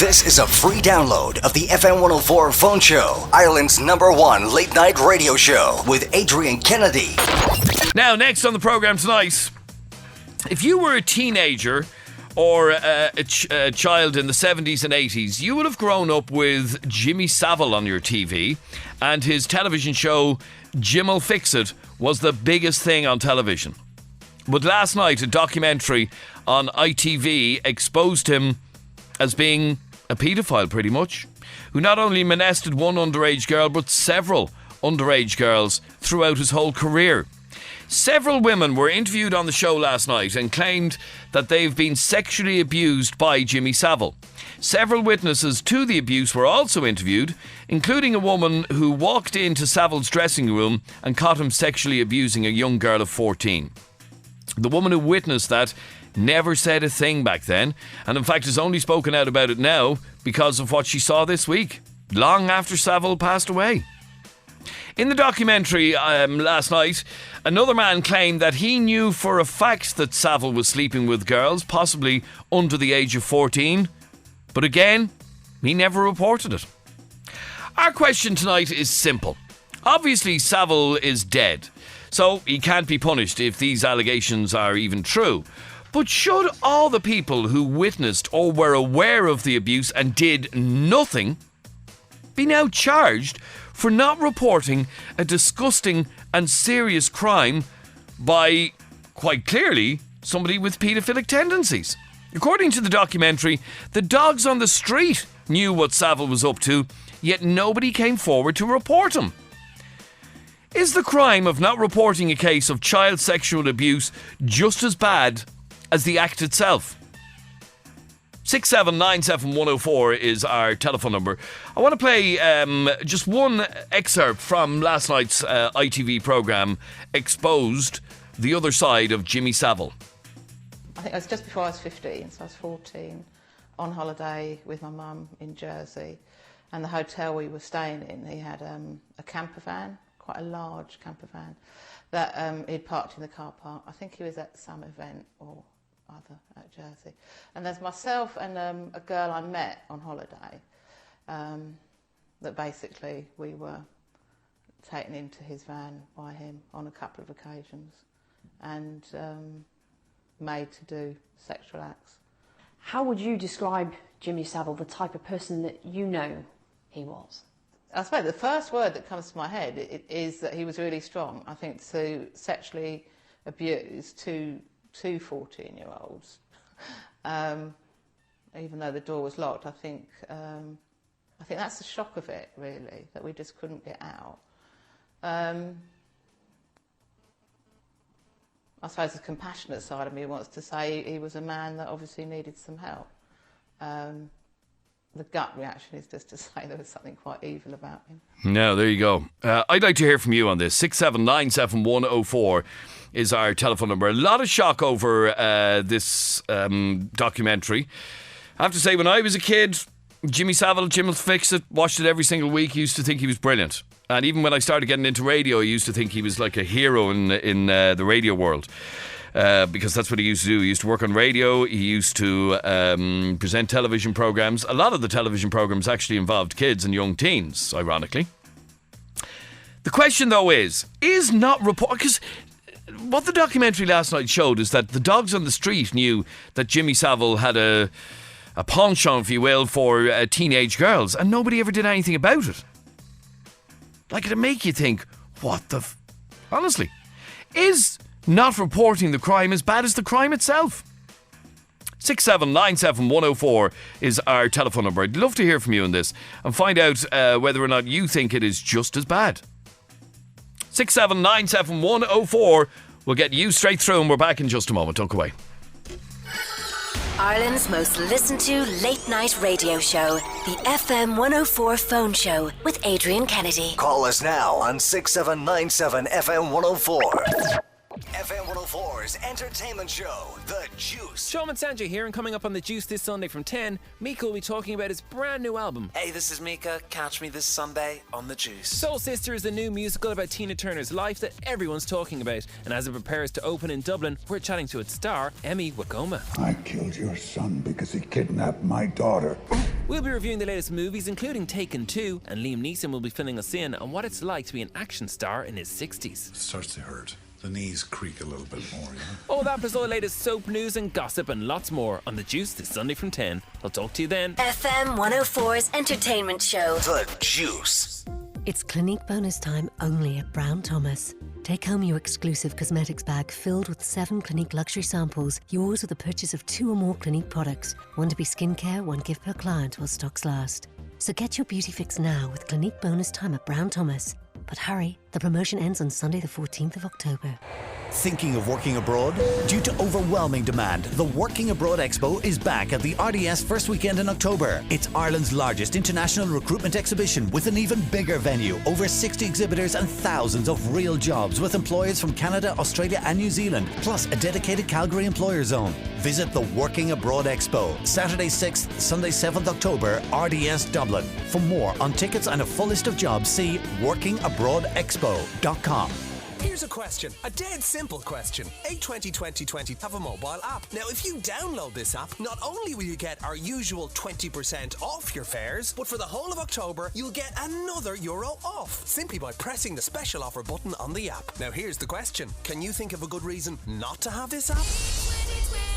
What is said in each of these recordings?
This is a free download of the FM104 Phone Show, Ireland's #1 late night radio show with Adrian Kennedy. Now, next on the programme tonight, if you were a teenager or a child in the 70s and 80s, you would have grown up with Jimmy Savile on your TV, and his television show, Jim'll Fix It, was the biggest thing on television. But last night, a documentary on ITV exposed him as being a paedophile, pretty much, who not only molested one underage girl, but several underage girls throughout his whole career. Several women were interviewed on the show last night and claimed that they've been sexually abused by Jimmy Savile. Several witnesses to the abuse were also interviewed, including a woman who walked into Savile's dressing room and caught him sexually abusing a young girl of 14. The woman who witnessed that never said a thing back then, and in fact has only spoken out about it now because of what she saw this week, long after Savile passed away. In the documentary last night, another man claimed that he knew for a fact that Savile was sleeping with girls, possibly under the age of 14, but again, he never reported it. Our question tonight is simple. Obviously, Savile is dead, so he can't be punished if these allegations are even true. But should all the people who witnessed or were aware of the abuse and did nothing be now charged for not reporting a disgusting and serious crime by, quite clearly, somebody with paedophilic tendencies? According to the documentary, the dogs on the street knew what Savile was up to, yet nobody came forward to report him. Is the crime of not reporting a case of child sexual abuse just as bad as the act itself? 6797104 is our telephone number. I want to play just one excerpt from last night's ITV programme, Exposed, the other side of Jimmy Savile. I think it was just before I was 15, so I was 14, on holiday with my mum in Jersey, and the hotel we were staying in, he had a camper van, quite a large camper van, that he'd parked in the car park. I think he was at some event or other at Jersey. And there's myself and a girl I met on holiday, that basically we were taken into his van by him on a couple of occasions and made to do sexual acts. How would you describe Jimmy Savile, the type of person that you know he was? I suppose the first word that comes to my head is that he was really strong. I think to sexually abuse two 14-year-olds, even though the door was locked, I think that's the shock of it, really, that we just couldn't get out. I suppose the compassionate side of me wants to say he was a man that obviously needed some help. The gut reaction is just to say there was something quite evil about him. No, there you go. I'd like to hear from you on this. 6797104 is our telephone number. A lot of shock over this documentary. I have to say, when I was a kid, Jimmy Savile, Jim'll Fix It, watched it every single week, used to think he was brilliant. And even when I started getting into radio, I used to think he was like a hero in the radio world. Because that's what he used to do. He used to work on radio. He used to present television programmes. A lot of the television programmes actually involved kids and young teens, ironically. The question, though, is not report... Because what the documentary last night showed is that the dogs on the street knew that Jimmy Savile had a penchant, if you will, for teenage girls, and nobody ever did anything about it. Like, it'd make you think, what the... Honestly, is not reporting the crime as bad as the crime itself? 6797104 is our telephone number. I'd love to hear from you on this and find out whether or not you think it is just as bad. 6797104. We'll get you straight through, and we're back in just a moment. Don't go away. Ireland's most listened to late night radio show, the FM104 Phone Show with Adrian Kennedy. Call us now on 6797 FM104. FM104's Pierce entertainment show, The Juice. Sean and Sandra here, and coming up on The Juice this Sunday from 10, Mika will be talking about his brand new album. Hey, this is Mika. Catch me this Sunday on The Juice. Soul Sister is the new musical about Tina Turner's life that everyone's talking about. And as it prepares to open in Dublin, we're chatting to its star, Emmy Wakoma. I killed your son because he kidnapped my daughter. We'll be reviewing the latest movies, including Taken 2, and Liam Neeson will be filling us in on what it's like to be an action star in his 60s. It starts to hurt. The knees creak a little bit more, you know? All that plus all the latest soap news and gossip and lots more on The Juice this Sunday from 10. I'll talk to you then. FM104's entertainment show, The Juice. It's Clinique bonus time only at Brown Thomas. Take home your exclusive cosmetics bag filled with 7 Clinique luxury samples, yours with the purchase of 2 or more Clinique products. One to be skincare, one gift per client while stocks last. So get your beauty fix now with Clinique bonus time at Brown Thomas. But hurry, the promotion ends on Sunday the 14th of October. Thinking of working abroad? Due to overwhelming demand, the Working Abroad Expo is back at the RDS first weekend in October. It's Ireland's largest international recruitment exhibition with an even bigger venue, over 60 exhibitors and thousands of real jobs with employers from Canada, Australia and New Zealand, plus a dedicated Calgary employer zone. Visit the Working Abroad Expo, Saturday 6th, Sunday 7th October, RDS Dublin. For more on tickets and a full list of jobs, see workingabroadexpo.com. Here's a question, a dead simple question. A202020 have a mobile app. Now, if you download this app, not only will you get our usual 20% off your fares, but for the whole of October, you'll get another €1 off, simply by pressing the special offer button on the app. Now, here's the question. Can you think of a good reason not to have this app? 2020.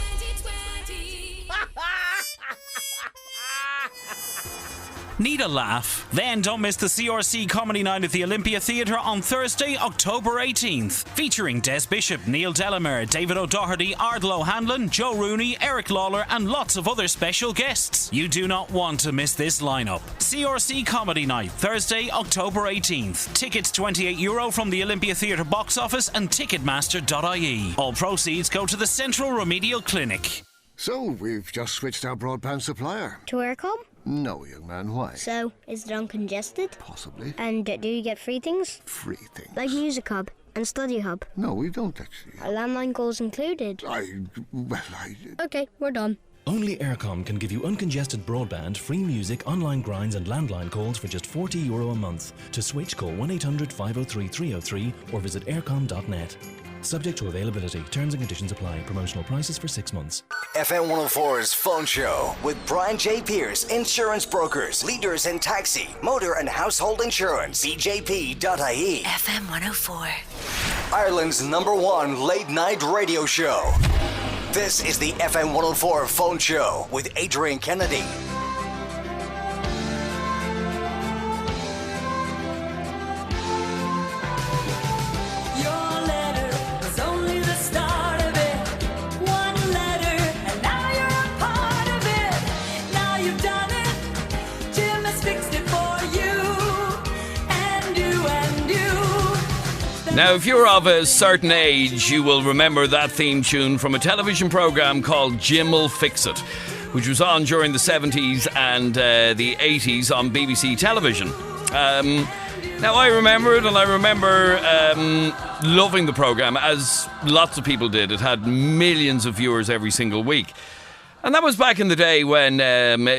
Need a laugh? Then don't miss the CRC Comedy Night at the Olympia Theatre on Thursday, October 18th. Featuring Des Bishop, Neil Delamere, David O'Doherty, Ardlo Hanlon, Joe Rooney, Eric Lawler and lots of other special guests. You do not want to miss this lineup. CRC Comedy Night, Thursday, October 18th. Tickets €28 from the Olympia Theatre box office and ticketmaster.ie. All proceeds go to the Central Remedial Clinic. So, we've just switched our broadband supplier. To Aircom? No, young man, why? So, is it uncongested? Possibly. And do you get free things? Free things? Like Music Hub and Study Hub? No, we don't actually. Are landline calls included? Okay, we're done. Only Aircom can give you uncongested broadband, free music, online grinds and landline calls for just €40 a month. To switch, call 1-800 503 303 or visit aircom.net. Subject to availability. Terms and conditions apply. Promotional prices for 6 months. FM104's Phone Show with Brian J. Pierce, insurance brokers, leaders in taxi, motor and household insurance, bjp.ie. FM104. Ireland's #1 late night radio show. This is the FM104 Phone Show with Adrian Kennedy. Now, if you're of a certain age, you will remember that theme tune from a television programme called Jim'll Fix It, which was on during the 70s and the 80s on BBC television. Now, I remember it, and I remember loving the programme, as lots of people did. It had millions of viewers every single week. And that was back in the day when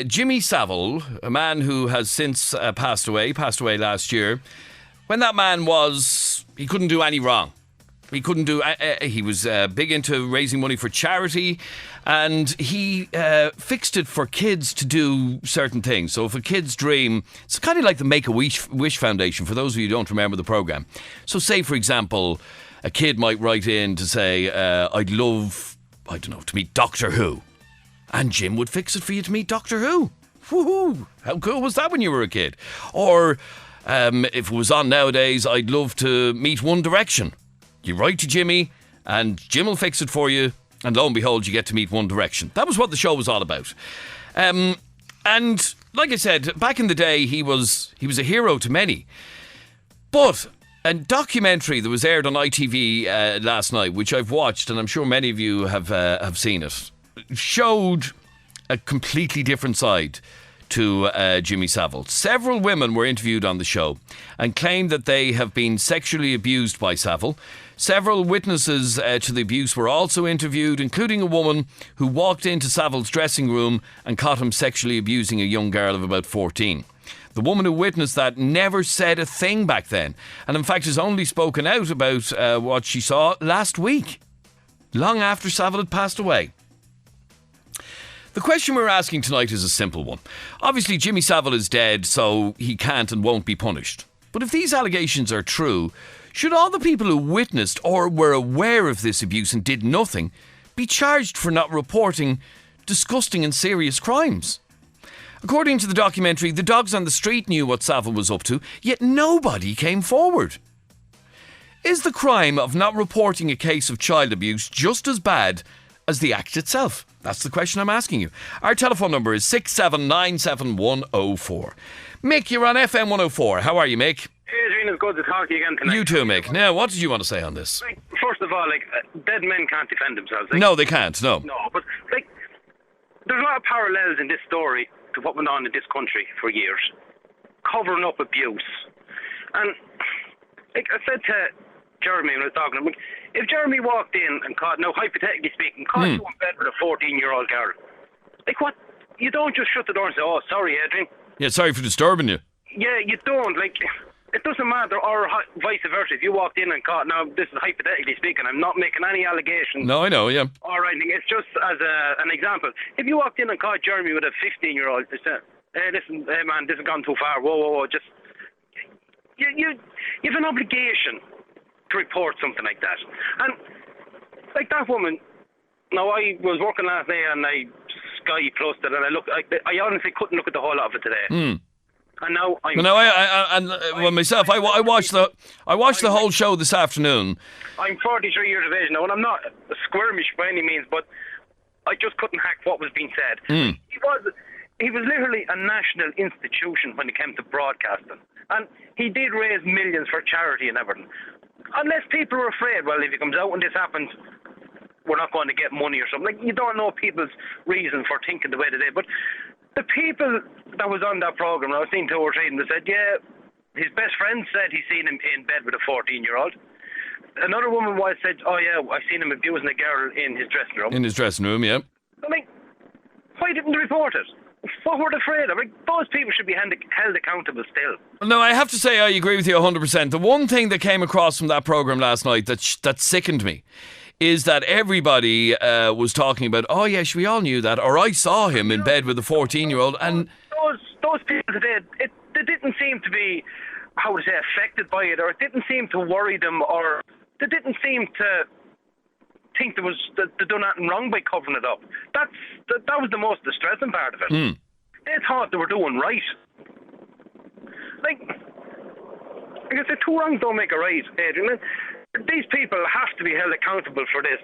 Jimmy Savile, a man who has since passed away last year, when that man he couldn't do any wrong. He couldn't do, he was big into raising money for charity, and he fixed it for kids to do certain things. So if a kid's dream, it's kind of like the Make-A-Wish Foundation, for those of you who don't remember the programme. So say, for example, a kid might write in to say, I'd love, to meet Doctor Who. And Jim would fix it for you to meet Doctor Who. Woohoo! How cool was that when you were a kid? Or if it was on nowadays, I'd love to meet One Direction. You write to Jimmy, and Jim will fix it for you, and lo and behold, you get to meet One Direction. That was what the show was all about. And like I said, back in the day, he was a hero to many. But a documentary that was aired on ITV last night, which I've watched, and I'm sure many of you have seen it, showed a completely different side to Jimmy Savile. Several women were interviewed on the show and claimed that they have been sexually abused by Savile. Several witnesses to the abuse were also interviewed, including a woman who walked into Savile's dressing room and caught him sexually abusing a young girl of about 14. The woman who witnessed that never said a thing back then, and in fact has only spoken out about what she saw last week, long after Savile had passed away. The question we're asking tonight is a simple one. Obviously, Jimmy Savile is dead, so he can't and won't be punished. But if these allegations are true, should all the people who witnessed or were aware of this abuse and did nothing be charged for not reporting disgusting and serious crimes? According to the documentary, the dogs on the street knew what Savile was up to, yet nobody came forward. Is the crime of not reporting a case of child abuse just as bad as the act itself? That's the question I'm asking you. Our telephone number is 6797104. Mick, you're on FM104. How are you, Mick? Adrian, it's good to talk to you again tonight. You too, Mick. Now, what did you want to say on this? First of all, dead men can't defend themselves. No, they can't, no. No, but, there's a lot of parallels in this story to what went on in this country for years. Covering up abuse. And, I said to Jeremy when I was talking to him, if Jeremy walked in and caught, now hypothetically speaking, caught you in bed with a 14-year-old girl, what? You don't just shut the door and say, oh, sorry, Adrian. Yeah, sorry for disturbing you. Yeah, you don't. It doesn't matter, or vice versa. If you walked in and caught, now this is hypothetically speaking, I'm not making any allegations. No, I know, yeah. Or anything. It's just as an example. If you walked in and caught Jeremy with a 15-year-old, you said, hey, listen, hey man, this has gone too far. Whoa, just you have an obligation to report something like that. And like that woman. Now I was working last night and I Sky Plus it, and I honestly couldn't look at the whole lot of it today. And now I watched the whole show this afternoon. I'm 43 years of age now, and I'm not squirmish by any means, but I just couldn't hack what was being said. He was literally a national institution when it came to broadcasting, and he did raise millions for charity and everything. Unless people are afraid, well, if he comes out and this happens, we're not going to get money or something. You don't know people's reason for thinking the way they did, but the people that was on that programme, I was seeing 2 or 3 of them, they said, yeah, his best friend said he's seen him in bed with a 14-year-old. Another woman said, oh yeah, I've seen him abusing a girl in his dressing room. In his dressing room, yeah. Why didn't they report it? What were they afraid of? Those people should be held accountable still. No, I have to say I agree with you 100%. The one thing that came across from that programme last night that sickened me is that everybody was talking about, oh yes, we all knew that, or I saw him in bed with a 14-year-old, and those people today, they didn't seem to be, how to say, affected by it, or it didn't seem to worry them, or they didn't seem to think they done nothing wrong by covering it up. That was the most distressing part of it. They thought they were doing right. Like I said, 2 wrongs don't make a right, Adrian. These people have to be held accountable for this.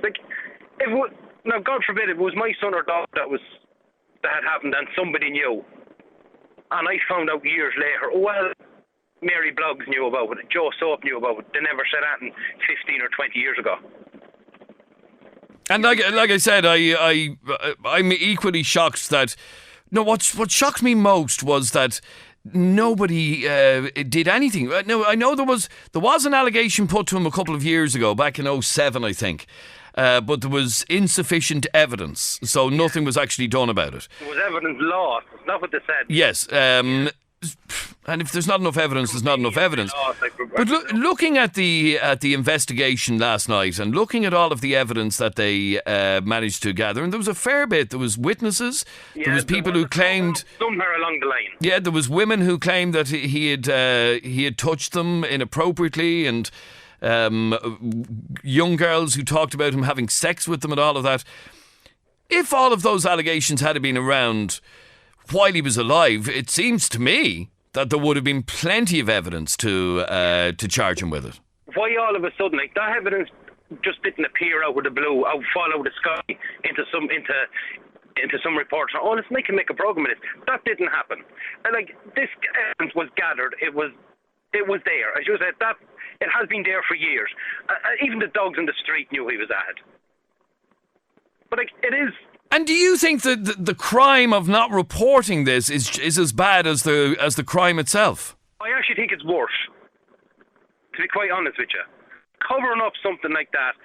Now, God forbid, if it was my son or daughter that had happened and somebody knew, and I found out years later, well, Mary Bloggs knew about it, Joe Soap knew about it, they never said that 15 or 20 years ago. And like I said, I'm equally shocked that. No, what shocked me most was that nobody did anything. No, I know there was an allegation put to him a couple of years ago, back in 2007, I think. But there was insufficient evidence, so nothing was actually done about it. There was evidence lost. That's not what they said. Yes. And if there's not enough evidence, there's not enough evidence. But looking at the investigation last night and looking at all of the evidence that they managed to gather, and there was a fair bit. There was witnesses. There was people who claimed somewhere along the line. Yeah, there was women who claimed that he had touched them inappropriately, and young girls who talked about him having sex with them and all of that. If all of those allegations had been around while he was alive, it seems to me that there would have been plenty of evidence to charge him with it. Why all of a sudden, that evidence just didn't appear out of the blue, fall out of the sky into some reports? Oh, let's make a program of this. That didn't happen. This evidence was gathered. It was there. As you said, that it has been there for years. Even the dogs in the street knew he was at. But it is And do you think that the crime of not reporting this is as bad as the crime itself? I actually think it's worse, to be quite honest with you. Covering up something like that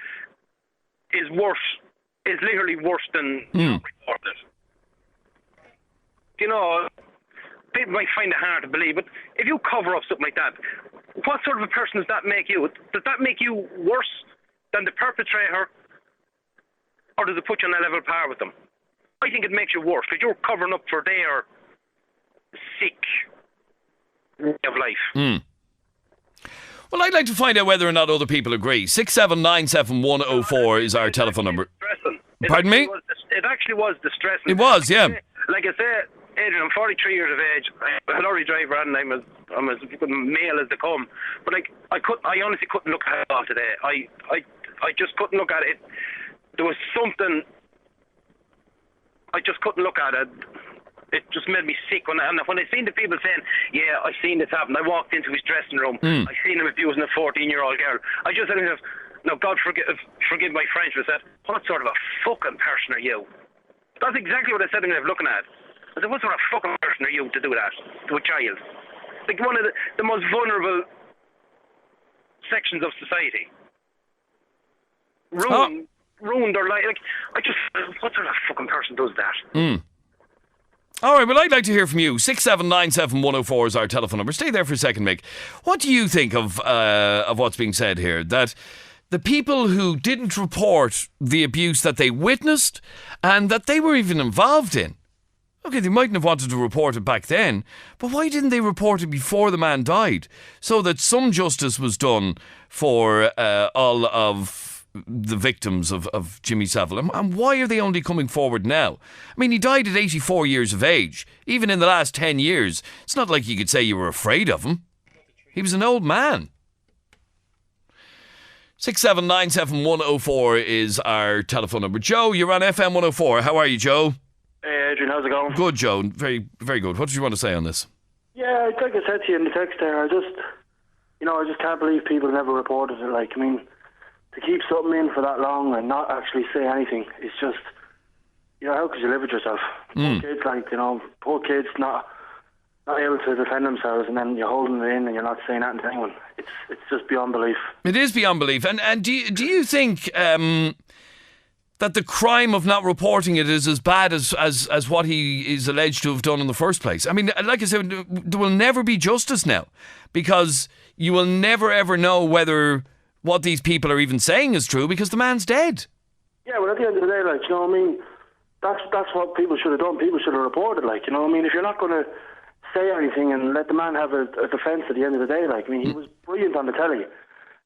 is literally worse than not reporting it. You know, people might find it hard to believe, but if you cover up something like that, what sort of a person does that make you? Does that make you worse than the perpetrator, or does it put you on a level par with them? I think it makes you worse, because you're covering up for their sick way of life. Well, I'd like to find out whether or not other people agree. 6797104 is our telephone number. Pardon me? It actually was distressing. It was, yeah. Like I say, Adrian, I'm 43 years of age. I'm a lorry driver, and I'm as male as they come. But I honestly couldn't look at it today. I just couldn't look at it. There was something. I just couldn't look at it. It just made me sick when I seen the people saying, "Yeah, I seen this happen." I walked into his dressing room. I seen him abusing a 14-year-old girl. I just said to myself, "No, God forgive my French," but I said, "What sort of a fucking person are you?" That's exactly what I said to myself looking at it. I said, "What sort of fucking person are you to do that to a child?" Like one of the most vulnerable sections of society. Ruined their life. Like, what sort of fucking person does that? All right, well, I'd like to hear from you. 6797104 is our telephone number. Stay there for a second, Mick. What do you think of what's being said here? That the people who didn't report the abuse that they witnessed and that they were even involved in, okay, they mightn't have wanted to report it back then, but why didn't they report it before the man died? So that some justice was done for all of the victims of Jimmy Savile. And why are they only coming forward now? I mean, he died at 84 years of age. Even in the last 10 years, it's not like you could say you were afraid of him. He was an old man. 6797104 is our telephone number. Joe, you're on FM104. How are you, Joe? Hey, Adrian, how's it going? Good, Joe. Very, very good. What did you want to say on this? Yeah, like I said to you in the text there, I just can't believe people never reported it. Like, I mean, to keep something in for that long and not actually say anything, it's just, how could you live with yourself? Poor kids, poor kids not able to defend themselves, and then you're holding it in and you're not saying anything to anyone. It's just beyond belief. It is beyond belief. And do you think that the crime of not reporting it is as bad as what he is alleged to have done in the first place? I mean, like I said, there will never be justice now, because you will never ever know whether what these people are even saying is true, because the man's dead. Yeah, well, at the end of the day, that's what people should have done. People should have reported, if you're not going to say anything and let the man have a defence at the end of the day, he was brilliant on the telly.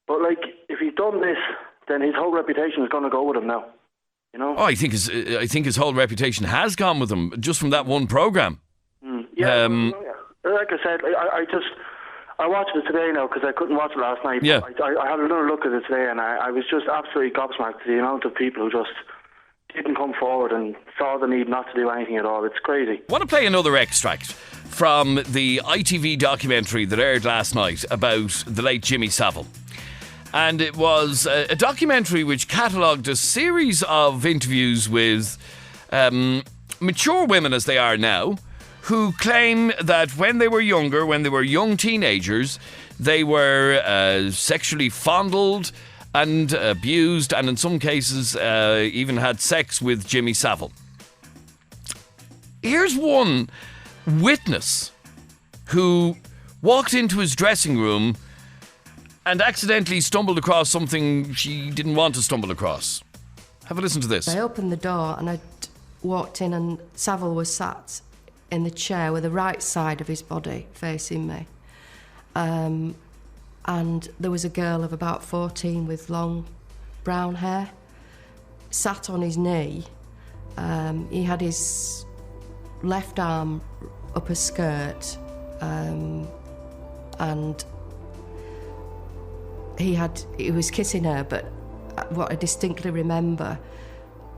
But, if he's done this, then his whole reputation is going to go with him now, Oh, I think his whole reputation has gone with him, just from that one programme. Yeah, like I said, I watched it today now because I couldn't watch it last night. Yeah. I had another look at it today, and I was just absolutely gobsmacked at the amount of people who just didn't come forward and saw the need not to do anything at all. It's crazy. I want to play another extract from the ITV documentary that aired last night about the late Jimmy Savile. And it was a documentary which catalogued a series of interviews with mature women, as they are now, who claim that when they were younger, when they were young teenagers, they were sexually fondled and abused, and in some cases even had sex with Jimmy Savile. Here's one witness who walked into his dressing room and accidentally stumbled across something she didn't want to stumble across. Have a listen to this. I opened the door and I walked in, and Savile was sat in the chair with the right side of his body facing me. And there was a girl of about 14 with long brown hair, sat on his knee. He had his left arm up her skirt, and he was kissing her, but what I distinctly remember,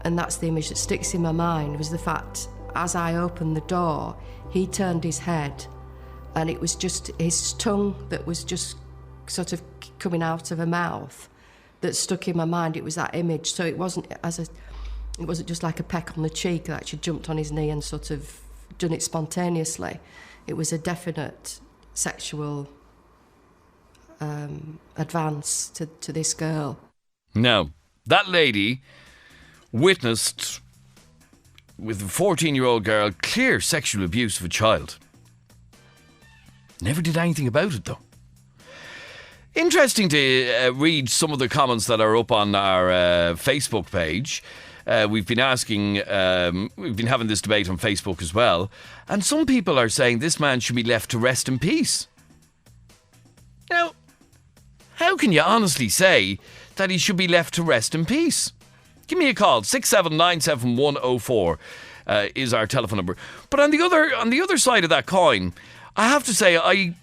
and that's the image that sticks in my mind, was the fact, as I opened the door, he turned his head, and it was just his tongue that was just sort of coming out of her mouth that stuck in my mind. It was that image. So it wasn't, It wasn't just like a peck on the cheek that she jumped on his knee and sort of done it spontaneously. It was a definite sexual advance to this girl. Now, that lady witnessed, with a 14-year-old girl, clear sexual abuse of a child. Never did anything about it, though. Interesting to read some of the comments that are up on our Facebook page. We've been asking, we've been having this debate on Facebook as well, and some people are saying this man should be left to rest in peace. Now, how can you honestly say that he should be left to rest in peace? Give me a call. 6797104 is our telephone number. But on the other side of that coin, I have to say I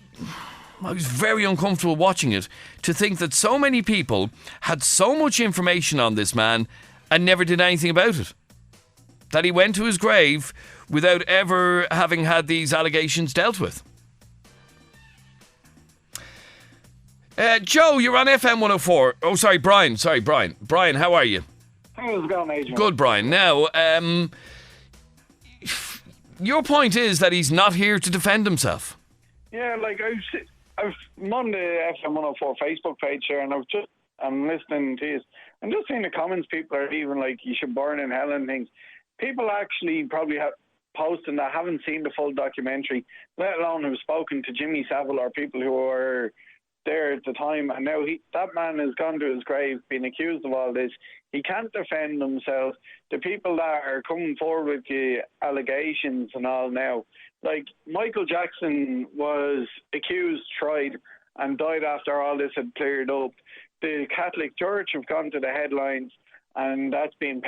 was very uncomfortable watching it, to think that so many people had so much information on this man and never did anything about it. That he went to his grave without ever having had these allegations dealt with. Joe, you're on FM104. Oh, sorry, Brian. Brian, how are you? How's it going, Adrian? Good, Brian. Now, your point is that he's not here to defend himself. Yeah, like I'm on the FM104 Facebook page here, and I'm listening to this. I'm just seeing the comments people are leaving, like, you should burn in hell and things. People actually probably have posting that haven't seen the full documentary, let alone have spoken to Jimmy Savile or people who were there at the time, and now that man has gone to his grave, being accused of all this. He can't defend himself. The people that are coming forward with the allegations and all now, like Michael Jackson was accused, tried, and died after all this had cleared up. The Catholic Church have gone to the headlines, and that's been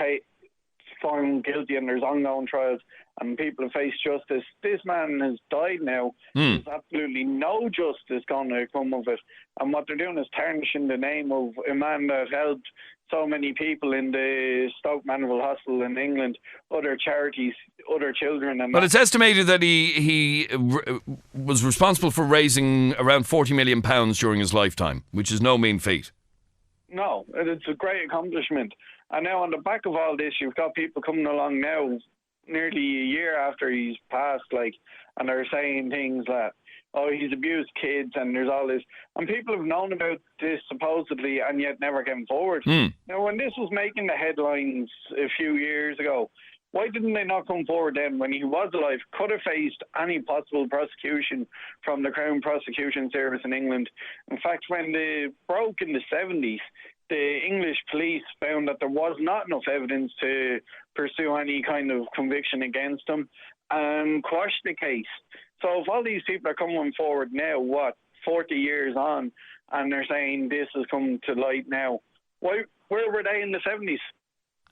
found guilty, and there's ongoing trials, and people have faced justice. This man has died now. There's absolutely no justice going to come of it. And what they're doing is tarnishing the name of a man that helped so many people in the Stoke Mandeville Hospital in England, other charities, other children. And but it's estimated that he was responsible for raising around £40 million during his lifetime, which is no mean feat. No, it's a great accomplishment. And now on the back of all this, you've got people coming along now, nearly a year after he's passed, like, and they're saying things like, oh, he's abused kids, and there's all this. And people have known about this supposedly and yet never came forward. Now, when this was making the headlines a few years ago, why didn't they not come forward then when he was alive? Could have faced any possible prosecution from the Crown Prosecution Service in England. In fact, when they broke in the 70s, the English police found that there was not enough evidence to pursue any kind of conviction against him and quash the case. So if all these people are coming forward now, 40 years on, and they're saying this has come to light now, where were they in the 70s?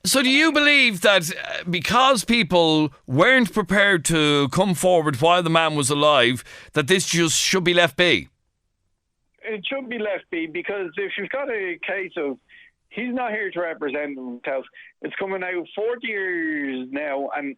So do you believe that because people weren't prepared to come forward while the man was alive, that this just should be left be? It should be left be, because if you've got a case of he's not here to represent himself, it's coming out 40 years now, and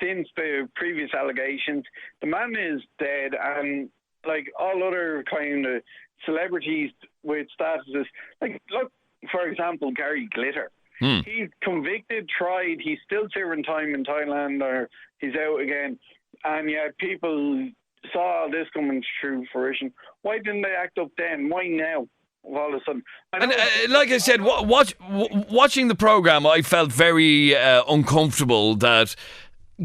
since the previous allegations, the man is dead, and like all other kind of celebrities with statuses, like look, for example, Gary Glitter. He's convicted, tried, he's still serving time in Thailand, or he's out again, and yet people saw this coming through fruition. Why didn't they act up then? Why now? All of a sudden. And like I said, watching the programme, I felt very uncomfortable that,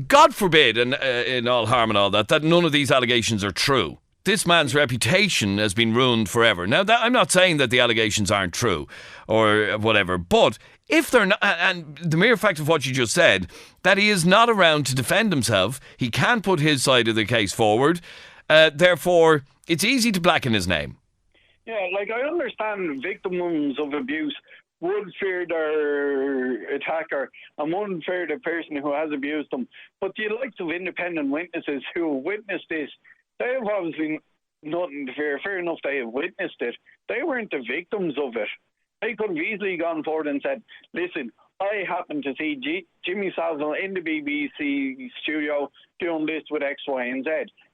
God forbid, and in all harm and all that none of these allegations are true. This man's reputation has been ruined forever. Now, I'm not saying that the allegations aren't true or whatever, but if they're not, and the mere fact of what you just said, that he is not around to defend himself, he can't put his side of the case forward, therefore it's easy to blacken his name. Yeah, like I understand victims of abuse would fear their attacker and wouldn't fear the person who has abused them. But the likes of independent witnesses who have witnessed this, they have obviously nothing to fear. Fair enough, they have witnessed it. They weren't the victims of it. They could have easily gone forward and said, listen, I happened to see Jimmy Savile in the BBC studio doing this with X, Y, and Z.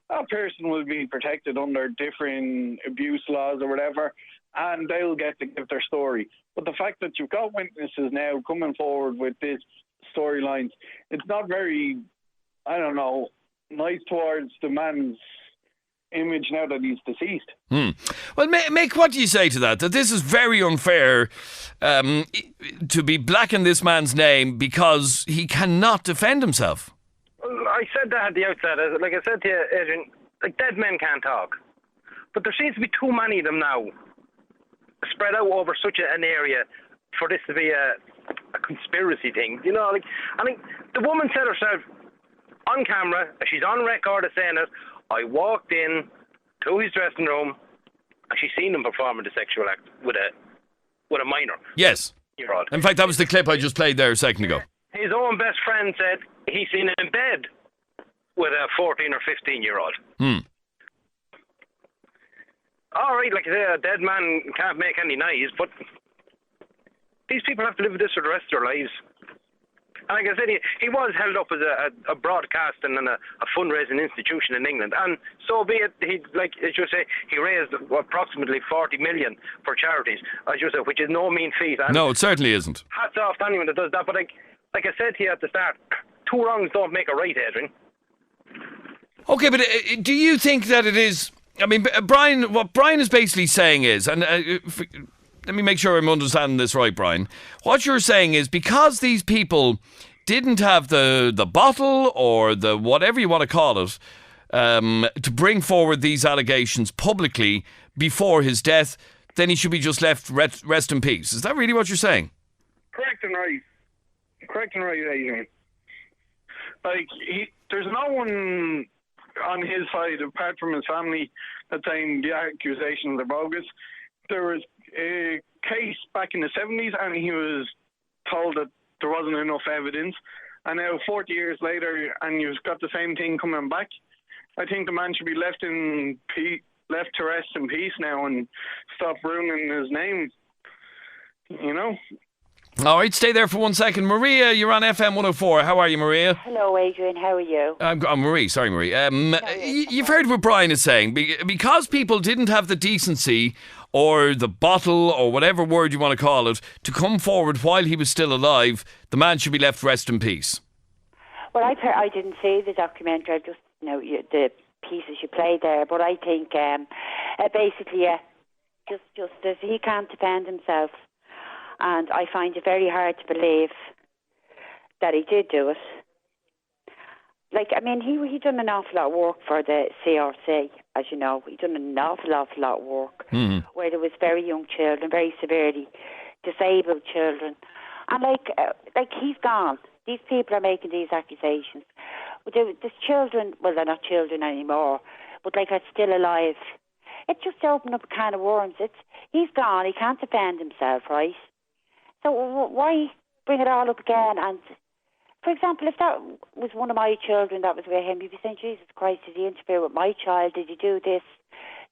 That person will be protected under different abuse laws or whatever, and they'll get to give their story. But the fact that you've got witnesses now coming forward with this storylines. It's not very, I don't know, nice towards the man's image now that he's deceased. Well, Mick, what do you say to that? That this is very unfair to be blacking this man's name because he cannot defend himself. Well, I said that at the outset. Like I said to you, Adrian, like dead men can't talk. But there seems to be too many of them now, spread out over such an area for this to be a conspiracy thing. You know, like, I think the woman said herself on camera, she's on record as saying it, I walked in to his dressing room and she's seen him performing the sexual act with a minor. Yes. Year-old. In fact, that was the clip I just played there a second ago. His own best friend said he's seen him in bed with a 14 or 15-year-old. All right, like I say, a dead man can't make any noise, but these people have to live with this for the rest of their lives. And like I said, he was held up as a broadcasting and a fundraising institution in England, and so be it. He, like as you say, he raised approximately 40 million for charities, as you say, which is no mean feat. And no, it certainly isn't. Hats off to anyone that does that. But like I said to you at the start, two wrongs don't make a right, Adrian. Okay, but do you think that it is? I mean, Brian, what Brian is basically saying is, and let me make sure I'm understanding this right, Brian. What you're saying is because these people didn't have the bottle or the whatever you want to call it to bring forward these allegations publicly before his death, then he should be just left rest in peace. Is that really what you're saying? Correct and right. Correct and right, Adrian. Like, there's no one on his side apart from his family that's saying the accusations are bogus. There was a case back in the 70s and he was told that there wasn't enough evidence, and now 40 years later and you've got the same thing coming back. I think the man should be left to rest in peace now and stop ruining his name, you know. All right, stay there for 1 second. Maria, you're on FM104. How are you, Maria? Hello, Adrian. How are you? I'm Marie. Sorry, Marie. You've heard what Brian is saying. Because people didn't have the decency or the bottle or whatever word you want to call it to come forward while he was still alive, the man should be left rest in peace. Well, I didn't see the documentary. I just the pieces you played there. But I think basically, just as he can't defend himself. And I find it very hard to believe that he did do it. Like, I mean, he done an awful lot of work for the CRC, as you know. He done an awful lot of work where there was very young children, very severely disabled children. And like he's gone. These people are making these accusations. But there's children, well, they're not children anymore, but like are still alive. It just opened up a can of worms. He's gone. He can't defend himself, right? So why bring it all up again? And, for example, if that was one of my children that was with him, you'd be saying, Jesus Christ, did he interfere with my child? Did he do this?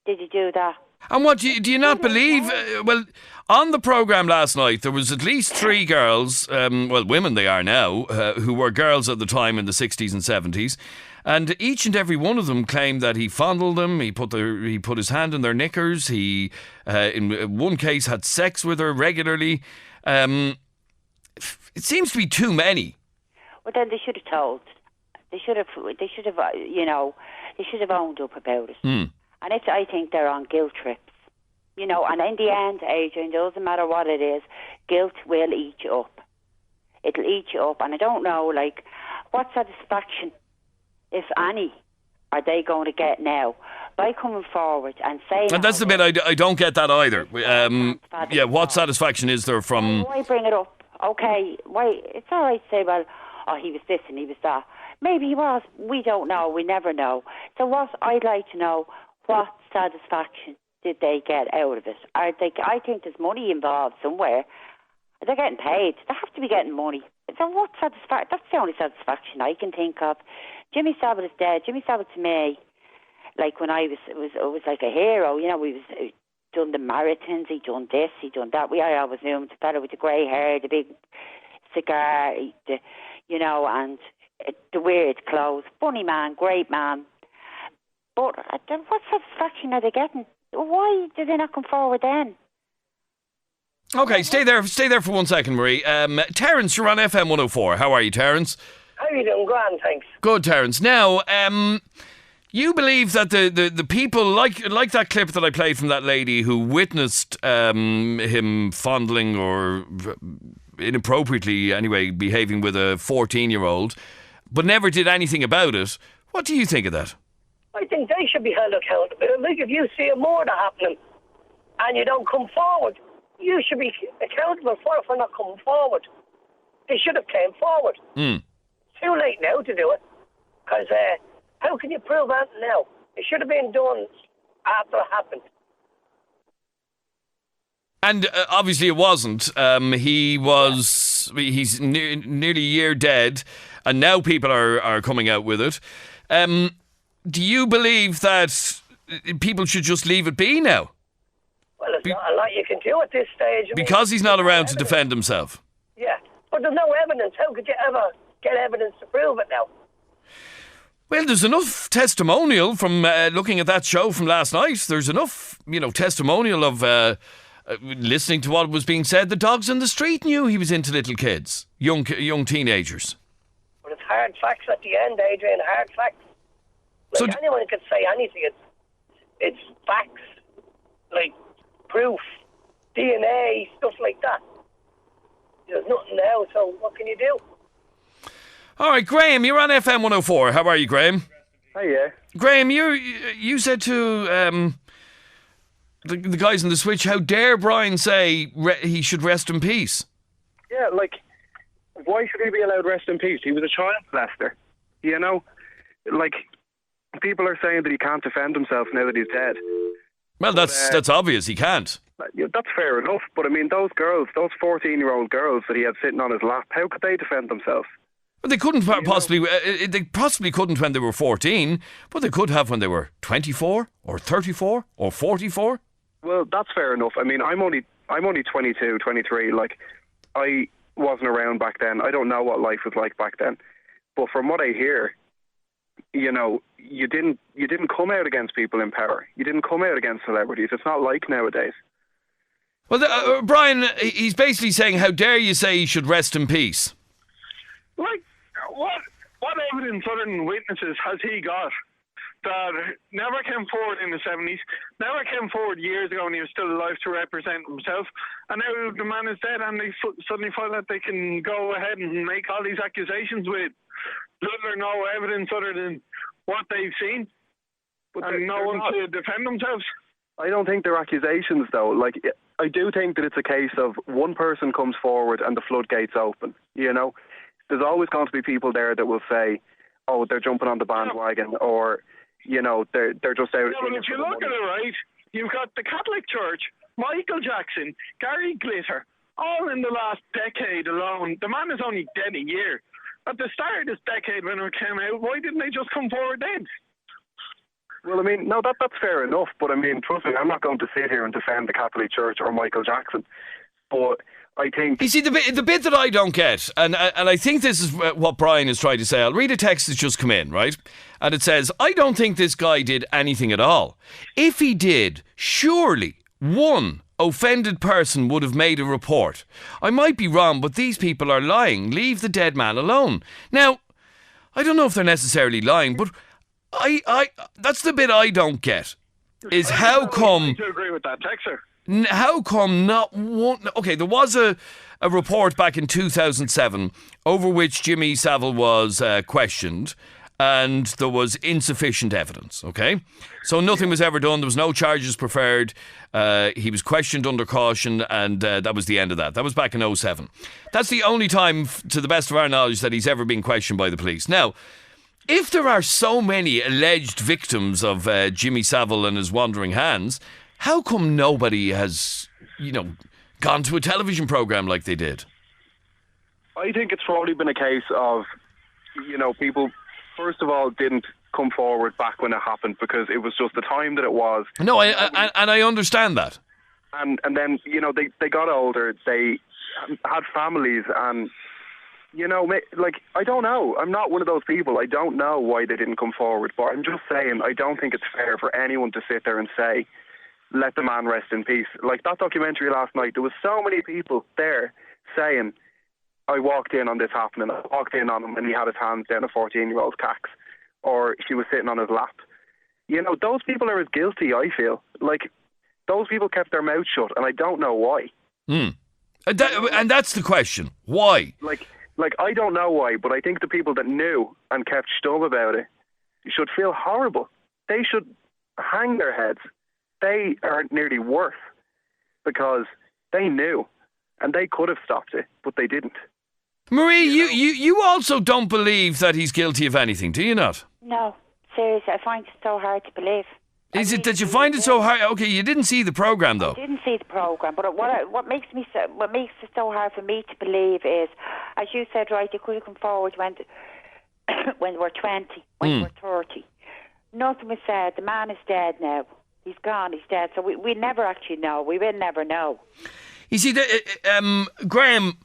Did he do that? And what, do you not believe? Well, on the programme last night, there was at least 3 girls, women they are now, who were girls at the time in the 60s and 70s. And each and every one of them claimed that he fondled them, he put his hand in their knickers, he, in one case, had sex with her regularly. It seems to be too many. Well, then they should have told. They should have, they should have owned up about it. And I think they're on guilt trips. And in the end, Adrian, doesn't matter what it is, guilt will eat you up. It'll eat you up. And I don't know, what satisfaction, if any, are they going to get now by coming forward and saying... And that's the bit I don't get that either. What satisfaction is there from... Why bring it up? Okay, why? It's all right to say, well, he was this and he was that. Maybe he was. We don't know. We never know. So what I'd like to know, what satisfaction did they get out of it? I think there's money involved somewhere. They're getting paid. They have to be getting money. So what satisfaction? That's the only satisfaction I can think of. Jimmy Savile is dead. Jimmy Savile to me, like when I was like a hero. He was done the marathons. He done this. He done that. I always knew him, the fellow with the grey hair, the big cigar, and the weird clothes. Funny man, great man. But what satisfaction are they getting? Why did they not come forward then? Okay, stay there for 1 second, Marie. Terence, you're on FM104. How are you, Terence? How are you doing? Grand, thanks. Good, Terence. Now, you believe that the people, like that clip that I played from that lady who witnessed him fondling or inappropriately, anyway, behaving with a 14-year-old, but never did anything about it. What do you think of that? I think they should be held accountable. Like, if you see a murder happening and you don't come forward, you should be accountable for not coming forward. They should have came forward. Too late now to do it. Because how can you prove that now? It should have been done after it happened. And obviously it wasn't. He's nearly a year dead, and now people are coming out with it. Do you believe that people should just leave it be now? Well, there's not a lot you can do at this stage. Because he's not around to defend himself. Yeah, but there's no evidence. How could you ever get evidence to prove it now? Well, there's enough testimonial from looking at that show from last night. There's enough, testimonial of listening to what was being said. The dogs in the street knew he was into little kids, young teenagers. But it's hard facts at the end, Adrian. Hard facts. Like, anyone could say anything. It's facts, like proof, DNA, stuff like that. There's nothing now, so what can you do? All right, Graham, you're on FM104. How are you, Graham? Hiya. Graham, you said to the guys in the switch, how dare Brian say he should rest in peace? Yeah, like, why should he be allowed rest in peace? He was a child molester. Like, people are saying that he can't defend himself now that he's dead. Well, that's obvious. He can't. That's fair enough. But I mean, those girls, those 14-year-old girls that he had sitting on his lap, how could they defend themselves? Well, they couldn't possibly. They possibly couldn't when they were 14, but they could have when they were 24 or 34 or 44. Well, that's fair enough. I mean, I'm only 22, 23. Like, I wasn't around back then. I don't know what life was like back then. But from what I hear, you didn't come out against people in power. You didn't come out against celebrities. It's not like nowadays. Well, Brian, he's basically saying, how dare you say he should rest in peace? Like, what evidence other than witnesses has he got that never came forward in the 70s, never came forward years ago when he was still alive to represent himself, and now the man is dead and they suddenly find that they can go ahead and make all these accusations with little or no evidence other than what they've seen, and no one to defend themselves? I don't think they're accusations, though. Like, I do think that it's a case of one person comes forward and the floodgates open, There's always going to be people there that will say, oh, they're jumping on the bandwagon, or, they're just out. Yeah, but if you look at it, right, you've got the Catholic Church, Michael Jackson, Gary Glitter, all in the last decade alone. The man is only dead a year. At the start of this decade when it came out, why didn't they just come forward then? Well, I mean, no, that's fair enough, but I mean, trust me, I'm not going to sit here and defend the Catholic Church or Michael Jackson, but I think... You see, the bit that I don't get, and I think this is what Brian is trying to say. I'll read a text that's just come in, right? And it says, I don't think this guy did anything at all. If he did, surely one offended person would have made a report. I might be wrong, but these people are lying. Leave the dead man alone. Now, I don't know if they're necessarily lying, but I that's the bit I don't get, is how come... I do agree with that texter. How come not one... Okay, there was a report back in 2007 over which Jimmy Savile was questioned, and there was insufficient evidence, okay? So nothing was ever done. There was no charges preferred. He was questioned under caution, and that was the end of that. That was back in 2007. That's the only time, to the best of our knowledge, that he's ever been questioned by the police. Now, if there are so many alleged victims of Jimmy Savile and his wandering hands, how come nobody has, gone to a television programme like they did? I think it's probably been a case of, people, first of all, didn't come forward back when it happened because it was just the time that it was. No, I understand that. And then, they got older, they had families, and, I don't know. I'm not one of those people. I don't know why they didn't come forward, but I'm just saying I don't think it's fair for anyone to sit there and say let the man rest in peace. Like that documentary last night, there was so many people there saying, I walked in on this happening. I walked in on him and he had his hands down a 14-year-old's cax, or she was sitting on his lap. You know, those people are as guilty, I feel. Like, those people kept their mouth shut, and I don't know why. And that's the question. Why? Like I don't know why, but I think the people that knew and kept stum about it should feel horrible. They should hang their heads. They are nearly worse because they knew and they could have stopped it, but they didn't. Marie, you also don't believe that he's guilty of anything, do you not? No, seriously, I find it so hard to believe. Is it that you find it so hard? Okay, you didn't see the programme though. I didn't see the programme, but what makes it so hard for me to believe is, as you said, right, you could have come forward when they were 20, when they were 30. Nothing was said. The man is dead now. He's gone. He's dead. So we never actually know. We will never know. You see, Graham,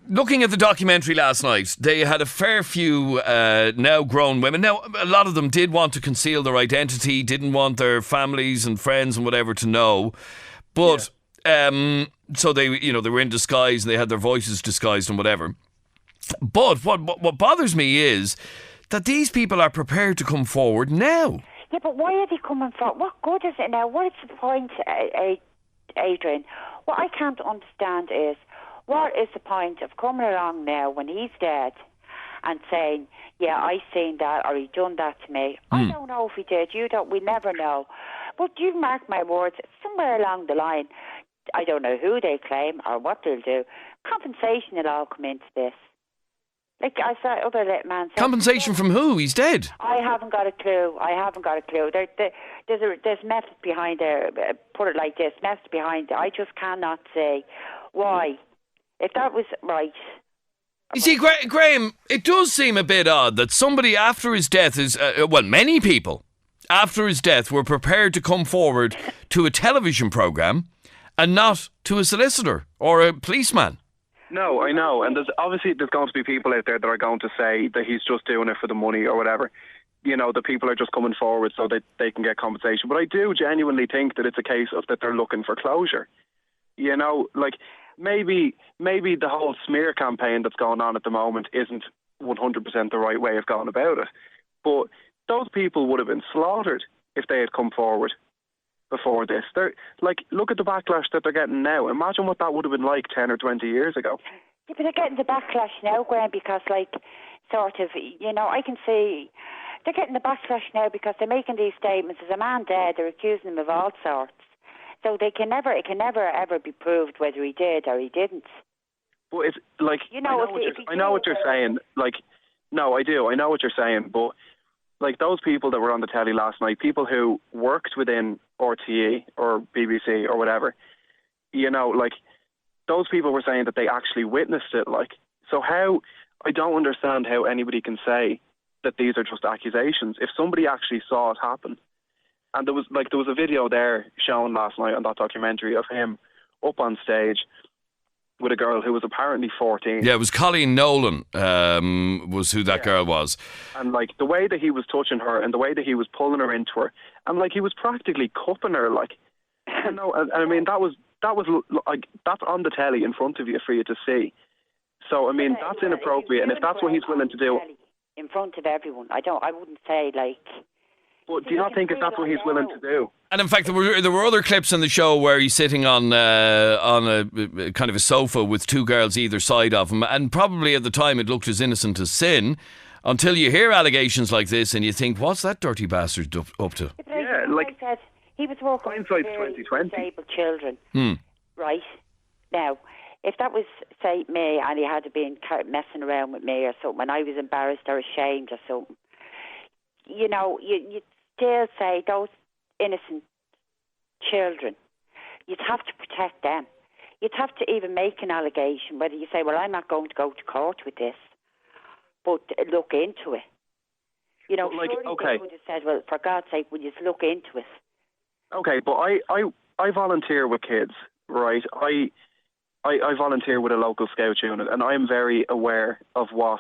looking at the documentary last night, they had a fair few now grown women. Now, a lot of them did want to conceal their identity, didn't want their families and friends and whatever to know. But so they were in disguise and they had their voices disguised and whatever. But what bothers me is that these people are prepared to come forward now. Yeah, but why are they coming forward? What good is it now? What is the point, Adrian? What I can't understand is, what is the point of coming along now when he's dead and saying, yeah, I seen that or he done that to me? I don't know if he did. You don't. We never know. But you mark my words, somewhere along the line, I don't know who they claim or what they'll do, compensation will all come into this. Like I said, other little man said, compensation from who? He's dead. I haven't got a clue. There's method behind there. Put it like this, method behind it. I just cannot say why. If that was right. You see, Graham, it does seem a bit odd that somebody after his death is, many people after his death were prepared to come forward to a television programme and not to a solicitor or a policeman. No, I know, and there's going to be people out there that are going to say that he's just doing it for the money or whatever. You know, the people are just coming forward so that they can get compensation. But I do genuinely think that it's a case of that they're looking for closure. You know, like maybe the whole smear campaign that's going on at the moment isn't 100% the right way of going about it. But those people would have been slaughtered if they had come forward before this. They're like, look at the backlash that they're getting now. Imagine what that would have been like 10 or 20 years ago. Yeah, but they're getting the backlash now, Graham, because like, sort of, you know, I can see they're getting the backlash now because they're making these statements. There's a man dead, they're accusing him of all sorts. So it can never ever be proved whether he did or he didn't. But it's like, I know what you're saying. Like, no, I do. I know what you're saying, but like those people that were on the telly last night, people who worked within RTE or BBC or whatever, you know, like those people were saying that they actually witnessed it. Like, so I don't understand how anybody can say that these are just accusations if somebody actually saw it happen. And there was a video there shown last night on that documentary of him up on stage with a girl who was apparently 14. Yeah, it was Colleen Nolan was who that girl was. And like the way that he was touching her and the way that he was pulling her into her, and like he was practically cupping her, like, you know. And I mean that was like that's on the telly in front of you for you to see. So I mean that's inappropriate. And if that's what he's willing to do in front of everyone, I wouldn't say like. But do you not think if that's what he's willing to do? And in fact, there were other clips in the show where he's sitting on a kind of a sofa with two girls either side of him, and probably at the time it looked as innocent as sin, until you hear allegations like this and you think, what's that dirty bastard up to? Yeah, like I said, he was working with very disabled children, right? Now, if that was, say, me and he had been messing around with me or something, and I was embarrassed or ashamed or something, you know, you'd still say those innocent children, you'd have to protect them. You'd have to even make an allegation, whether you say, well, I'm not going to go to court with this, but look into it. You know, like, surely okay. they would have said, well, for God's sake, would you look into it? Okay, but I volunteer with kids, right? I volunteer with a local Scouts unit, and I'm very aware of what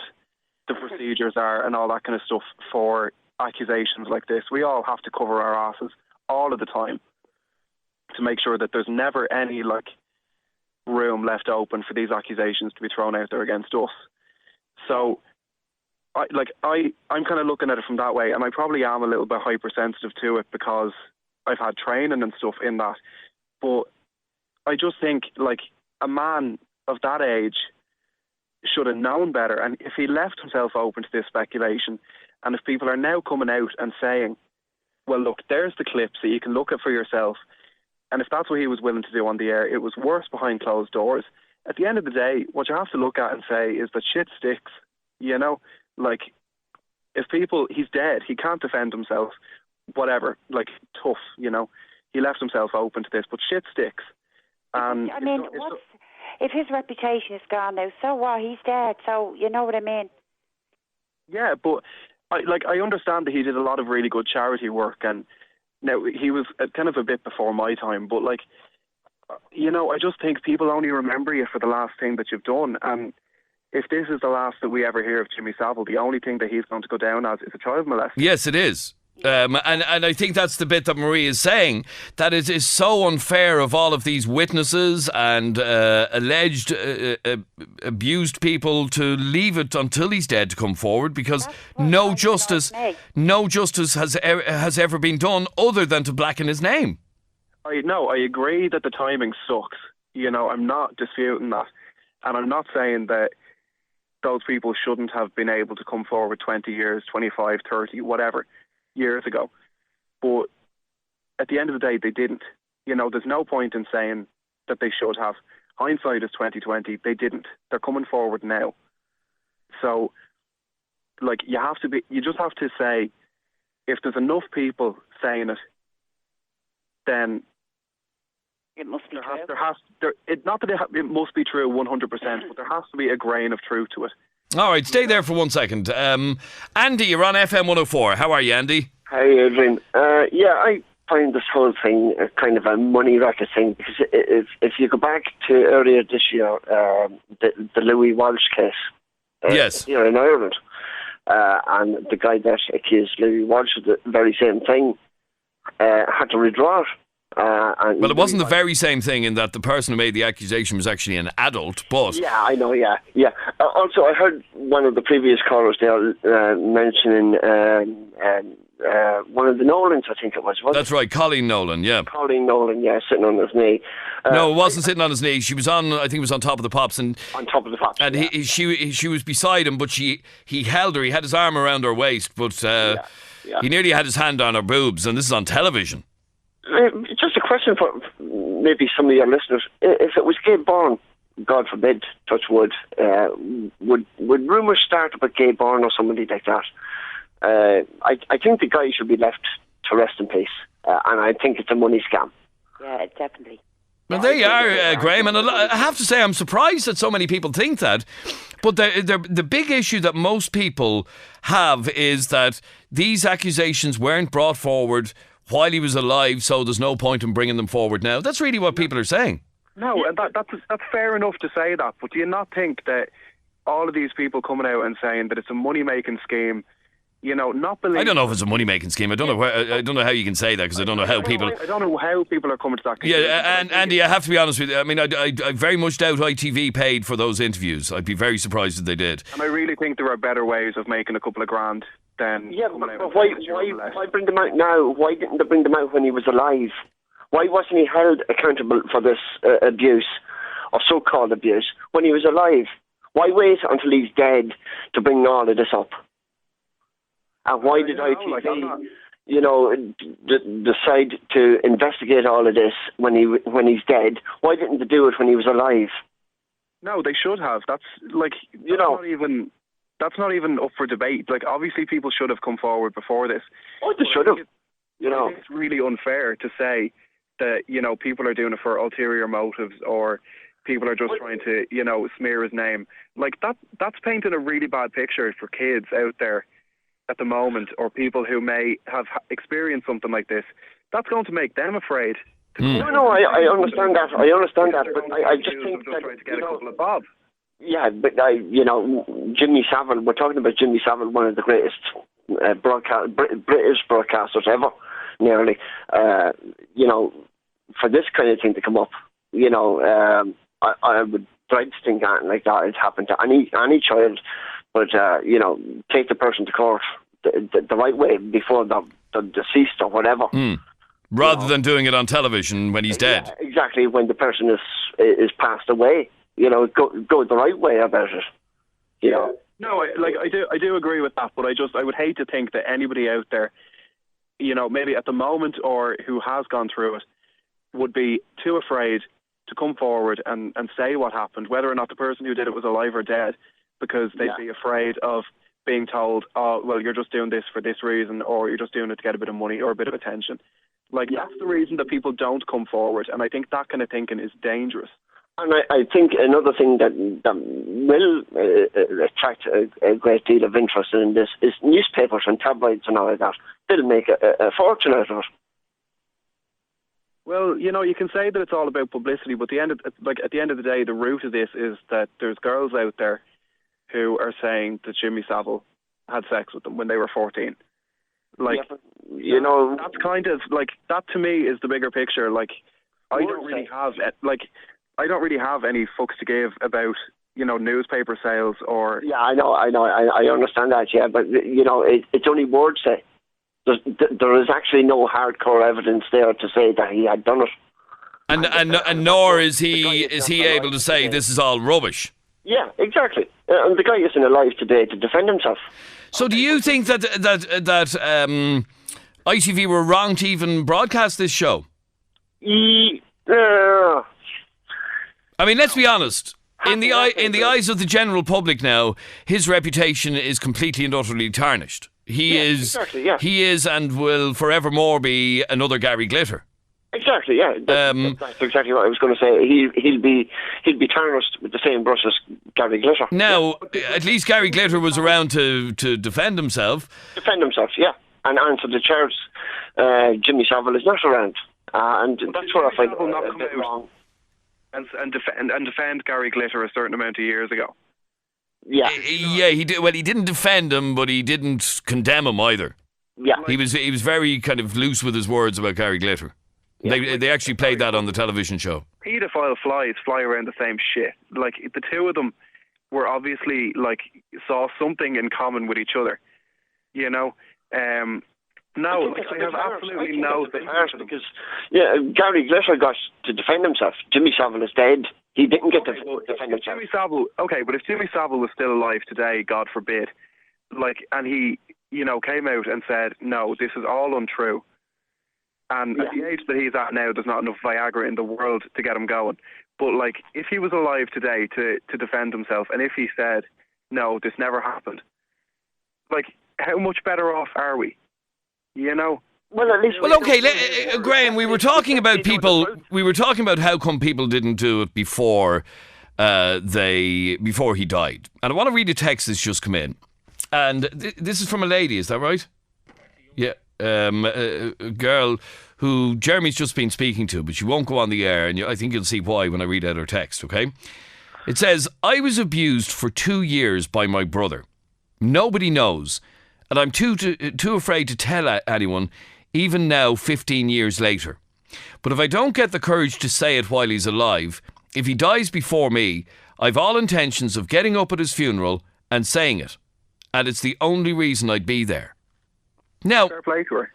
the procedures are and all that kind of stuff for accusations like this. We all have to cover our asses all of the time. to make sure that there's never any room left open for these accusations to be thrown out there against us. So, I'm kind of looking at it from that way, and I probably am a little bit hypersensitive to it because I've had training and stuff in that. But I just think, a man of that age should have known better. And if he left himself open to this speculation, and if people are now coming out and saying, well, look, there's the clips that you can look at for yourself, and if that's what he was willing to do on the air, it was worse behind closed doors. At the end of the day, what you have to look at and say is that shit sticks, if he's dead, he can't defend himself, whatever, tough, he left himself open to this, but shit sticks. And if his reputation is gone now, so what? He's dead, so you know what I mean? Yeah, but I understand that he did a lot of really good charity work, and now he was kind of a bit before my time, but I just think people only remember you for the last thing that you've done, and if this is the last that we ever hear of Jimmy Savile, the only thing that he's going to go down as is a child molester. Yes, it is. And I think that's the bit that Marie is saying, that it is so unfair of all of these witnesses and alleged abused people to leave it until he's dead to come forward, because no justice has ever been done other than to blacken his name. I agree that the timing sucks. I'm not disputing that. And I'm not saying that those people shouldn't have been able to come forward 20 years, 25, 30, whatever, years ago. But at the end of the day, they didn't. There's no point in saying that they should have. Hindsight is 20/20. They didn't. They're coming forward now. So, you just have to say, if there's enough people saying it, then it must be true. Not that it must be true 100%, but there has to be a grain of truth to it. All right, stay there for 1 second. Andy, you're on FM104. How are you, Andy? Hi, Adrian. I find this whole thing kind of a money racket thing, because if you go back to earlier this year, the Louis Walsh case, yes, here in Ireland, and the guy that accused Louis Walsh of the very same thing had to withdraw it. Well, it wasn't the very same thing in that the person who made the accusation was actually an adult, but... Yeah, I know, yeah. Also, I heard one of the previous callers there mentioning one of the Nolans, I think it was. That's right, Colleen Nolan, yeah. Colleen Nolan, yeah, sitting on his knee. No, it wasn't sitting on his knee. She was on, I think it was on top of the pops. On top of the pops, and yeah. she was beside him, but he held her. He had his arm around her waist, but he nearly had his hand on her boobs, and this is on television. Just a question for maybe some of your listeners. If it was gay born, God forbid, touch wood, would rumours start about gay born or somebody like that? I think the guy should be left to rest in peace, and I think it's a money scam. Yeah, definitely. Well, there you are, Graham, and I have to say I'm surprised that so many people think that. But the big issue that most people have is that these accusations weren't brought forward while he was alive, so there's no point in bringing them forward now. That's really what people are saying. No, that's fair enough to say that, but do you not think that all of these people coming out and saying that it's a money-making scheme, not believe... I don't know if it's a money-making scheme. I don't know how you can say that, because I don't know how people... I don't know how people are coming to that conclusion. Yeah, and Andy, I have to be honest with you. I mean, I very much doubt ITV paid for those interviews. I'd be very surprised if they did. And I really think there are better ways of making a couple of grand than... Yeah, but why bring them out now? Why didn't they bring them out when he was alive? Why wasn't he held accountable for this abuse, or so-called abuse, when he was alive? Why wait until he's dead to bring all of this up? And why did ITV, decide to investigate all of this when he's dead? Why didn't they do it when he was alive? No, they should have. That's not even up for debate. Obviously, people should have come forward before this. Oh, they should have. It's really unfair to say that people are doing it for ulterior motives, or people are just trying to smear his name. That's painting a really bad picture for kids out there at the moment, or people who may have experienced something like this. That's going to make them afraid. No, I understand that. But I just think that trying to get a couple of bob. Yeah, but Jimmy Savile. We're talking about Jimmy Savile, one of the greatest British broadcasters ever, nearly. for this kind of thing to come up, you know, I would dread to think that like that has happened to any child. But you know, take the person to court the right way before the deceased or whatever. Rather than doing it on television when he's dead. Yeah, exactly, when the person is passed away. You know, go the right way about it. You know. No, I do agree with that, but I would hate to think that anybody out there, you know, maybe at the moment or who has gone through it, would be too afraid to come forward and say what happened, whether or not the person who did it was alive or dead, because they'd be afraid of being told, oh, well, you're just doing this for this reason, or you're just doing it to get a bit of money or a bit of attention. Like, that's the reason that people don't come forward, and I think that kind of thinking is dangerous. And I think another thing that will attract a great deal of interest in this is newspapers and tabloids and all of that. They'll make a fortune out of it. Well, you know, you can say that it's all about publicity, but at the end of the day, the root of this is that there's girls out there who are saying that Jimmy Savile had sex with them when they were 14. Like, you know, that's kind of like, that to me is the bigger picture. Like, I don't really have any fucks to give about, you know, newspaper sales or... Yeah, I know, I understand that, yeah, but, you know, it's only words say. There is actually no hardcore evidence there to say that he had done it. And nor is he able to say this is all rubbish. Yeah, exactly. And the guy isn't alive today to defend himself. So do you think that ITV were wrong to even broadcast this show? I mean, let's be honest. In the eyes of the general public now, his reputation is completely and utterly tarnished. He is and will forevermore be another Gary Glitter. Exactly, yeah. That's exactly what I was going to say. He'll be tarnished with the same brush as Gary Glitter. Now, at least Gary Glitter was around to defend himself. Defend himself, yeah, and answer the charge. Jimmy Savile is not around, and that's where I find it a bit wrong. And defend Gary Glitter a certain amount of years ago. Yeah, he did. Well, he didn't defend him, but he didn't condemn him either. Yeah, he was very kind of loose with his words about Gary Glitter. Yeah. They actually played that on the television show. Paedophile flies fly around the same shit. Like, the two of them were obviously, like, saw something in common with each other. You know? No, like, I have absolutely no thing. Because, yeah, Gary Glitter got to defend himself. Jimmy Savile is dead. He didn't get to defend himself. Jimmy Savile, but if Jimmy Savile was still alive today, God forbid, like, and he, you know, came out and said, no, this is all untrue. And at the age that he's at now, there's not enough Viagra in the world to get him going. But, like, if he was alive today to defend himself, and if he said, no, this never happened, like, how much better off are we? You know? Well, at least... Well, okay, Graham, we were talking about people... We were talking about how come people didn't do it before he died. And I want to read a text that's just come in. And this is from a lady, is that right? Yeah. A girl who Jeremy's just been speaking to, but she won't go on the air, and I think you'll see why when I read out her text, okay? It says, I was abused for 2 years by my brother. Nobody knows, and I'm too afraid to tell anyone, even now 15 years later. But if I don't get the courage to say it while he's alive, if he dies before me, I've all intentions of getting up at his funeral and saying it. And it's the only reason I'd be there. Now, fair play to her.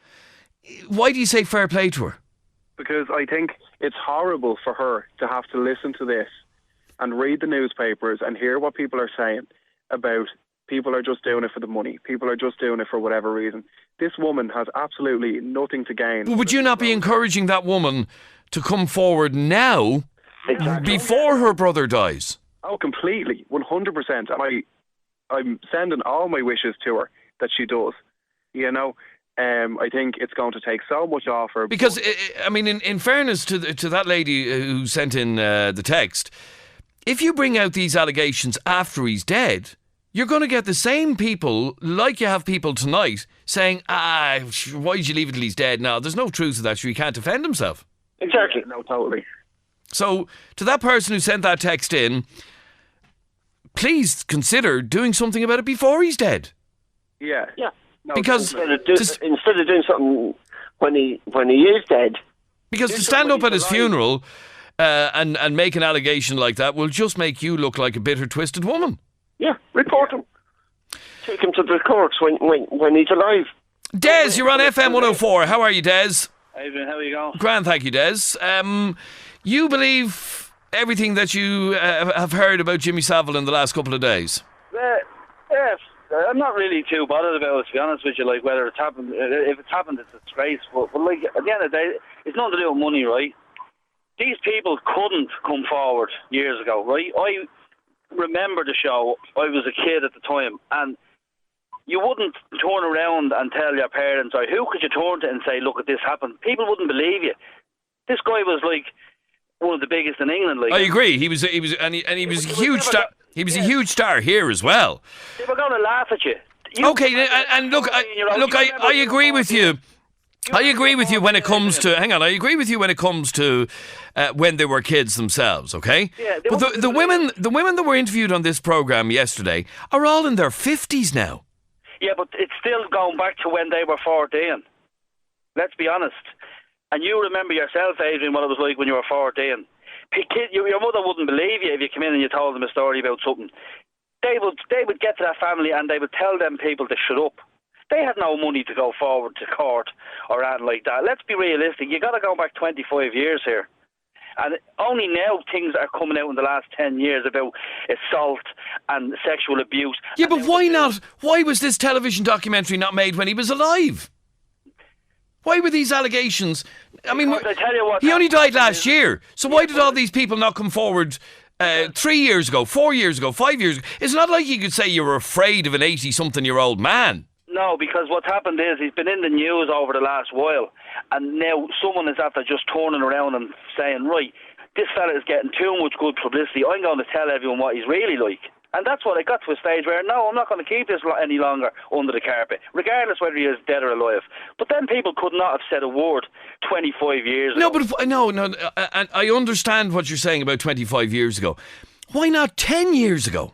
Why do you say fair play to her? Because I think it's horrible for her to have to listen to this and read the newspapers and hear what people are saying about people are just doing it for the money. People are just doing it for whatever reason. This woman has absolutely nothing to gain. But would you not be encouraging that woman to come forward now before her brother dies? Oh, completely. 100%. And I'm sending all my wishes to her that she does. You know, I think it's going to take so much off her. Because, I mean, in fairness to that lady who sent in the text, if you bring out these allegations after he's dead, you're going to get the same people, like you have people tonight, saying, why did you leave it till he's dead? No, there's no truth to that. He can't defend himself. Exactly. No, totally. So, to that person who sent that text in, please consider doing something about it before he's dead. Yeah. Yeah. No, because instead of doing something when he is dead, Because to stand up at his funeral and make an allegation like that will just make you look like a bitter, twisted woman. Yeah, report him. Take him to the courts when he's alive. Des, you're on FM 104. How are you, Des? Adrian, how are you going? Grand, thank you, Des. You believe everything that you have heard about Jimmy Savile in the last couple of days? Yes. I'm not really too bothered about it, to be honest with you, like whether it's happened. If it's happened, it's a disgrace. But like, at the end of the day, it's nothing to do with money, right? These people couldn't come forward years ago, right? I remember the show. I was a kid at the time, and you wouldn't turn around and tell your parents, or who could you turn to and say, look, at this happened? People wouldn't believe you. This guy was like one of the biggest in England. Like, I agree. He was a huge star. He was a huge star here as well. They were going to laugh at you. Okay, and look, I agree with you. I agree with you when it comes to. Hang on, I agree with you when it comes to when they were kids themselves. Okay, yeah, but the women that were interviewed on this program yesterday are all in their 50s now. Yeah, but it's still going back to when they were 14. Let's be honest. And you remember yourself, Adrian, what it was like when you were 14. Your mother wouldn't believe you if you came in and you told them a story about something. They would get to that family and they would tell them people to shut up. They had no money to go forward to court or anything like that. Let's be realistic. You got to go back 25 years here. And only now things are coming out in the last 10 years about assault and sexual abuse. Yeah, but why not? Why was this television documentary not made when he was alive? Why were these allegations? I mean, I tell you what, he only died last year. So why did all these people not come forward 3 years ago, 4 years ago, 5 years ago? It's not like you could say you were afraid of an 80-something-year-old man. No, because what's happened is he's been in the news over the last while, and now someone is after just turning around and saying, right, this fella is getting too much good publicity. I'm going to tell everyone what he's really like. And that's what I got to a stage where, no, I'm not going to keep this any longer under the carpet, regardless whether he is dead or alive. But then people could not have said a word 25 years ago. No, but no, and I understand what you're saying about 25 years ago. Why not 10 years ago,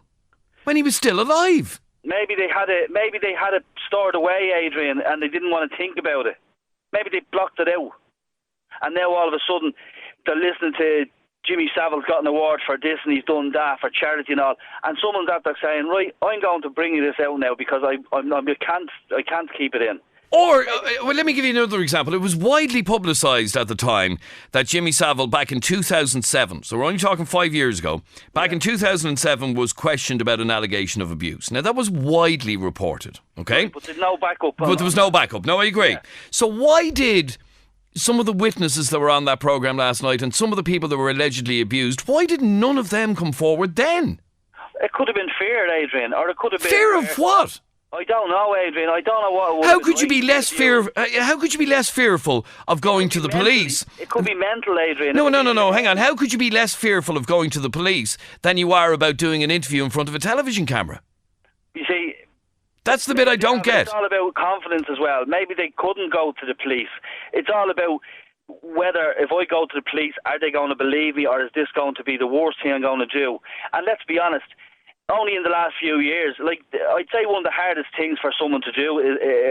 when he was still alive? Maybe they had it stored away, Adrian, and they didn't want to think about it. Maybe they blocked it out. And now all of a sudden, they're listening to Jimmy Savile's got an award for this and he's done that for charity and all. And someone's out there saying, right, I'm going to bring you this out now because I can't keep it in. Or, well, let me give you another example. It was widely publicised at the time that Jimmy Savile, back in 2007, so we're only talking 5 years ago, back in 2007 was questioned about an allegation of abuse. Now, that was widely reported, okay? But there's no backup. But there was no backup. No, I agree. Yeah. So why did some of the witnesses that were on that programme last night and some of the people that were allegedly abused, why did none of them come forward then? It could have been fear, Adrian, or it could have been... Fear of what? I don't know, Adrian. I don't know what it was. How could you be less fearful of going to the police? It could be mental, Adrian. No. Hang on. How could you be less fearful of going to the police than you are about doing an interview in front of a television camera? You see, that's the bit I don't get. It's all about confidence as well. Maybe they couldn't go to the police. It's all about whether, if I go to the police, are they going to believe me, or is this going to be the worst thing I'm going to do? And let's be honest, only in the last few years, like, I'd say one of the hardest things for someone to do,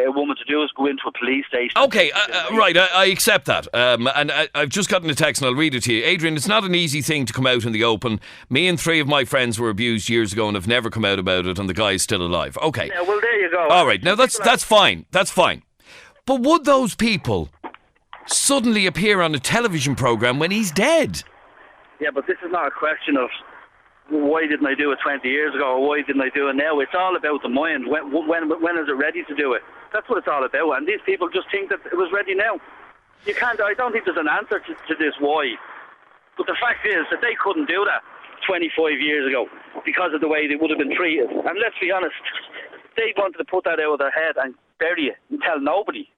a woman to do, is go into a police station. Okay, right, I accept that. And I've just gotten a text and I'll read it to you. Adrian, it's not an easy thing to come out in the open. Me and 3 of my friends were abused years ago and have never come out about it, and the guy is still alive. Okay. Yeah, well, there you go. All right, now that's fine. That's fine. But would those people suddenly appear on a television programme when he's dead? Yeah, but this is not a question of why didn't I do it 20 years ago, or why didn't I do it now? It's all about the mind. When is it ready to do it? That's what it's all about. And these people just think that it was ready now. You can't. I don't think there's an answer to this why. But the fact is that they couldn't do that 25 years ago because of the way they would have been treated. And let's be honest, they wanted to put that out of their head and bury it and tell nobody.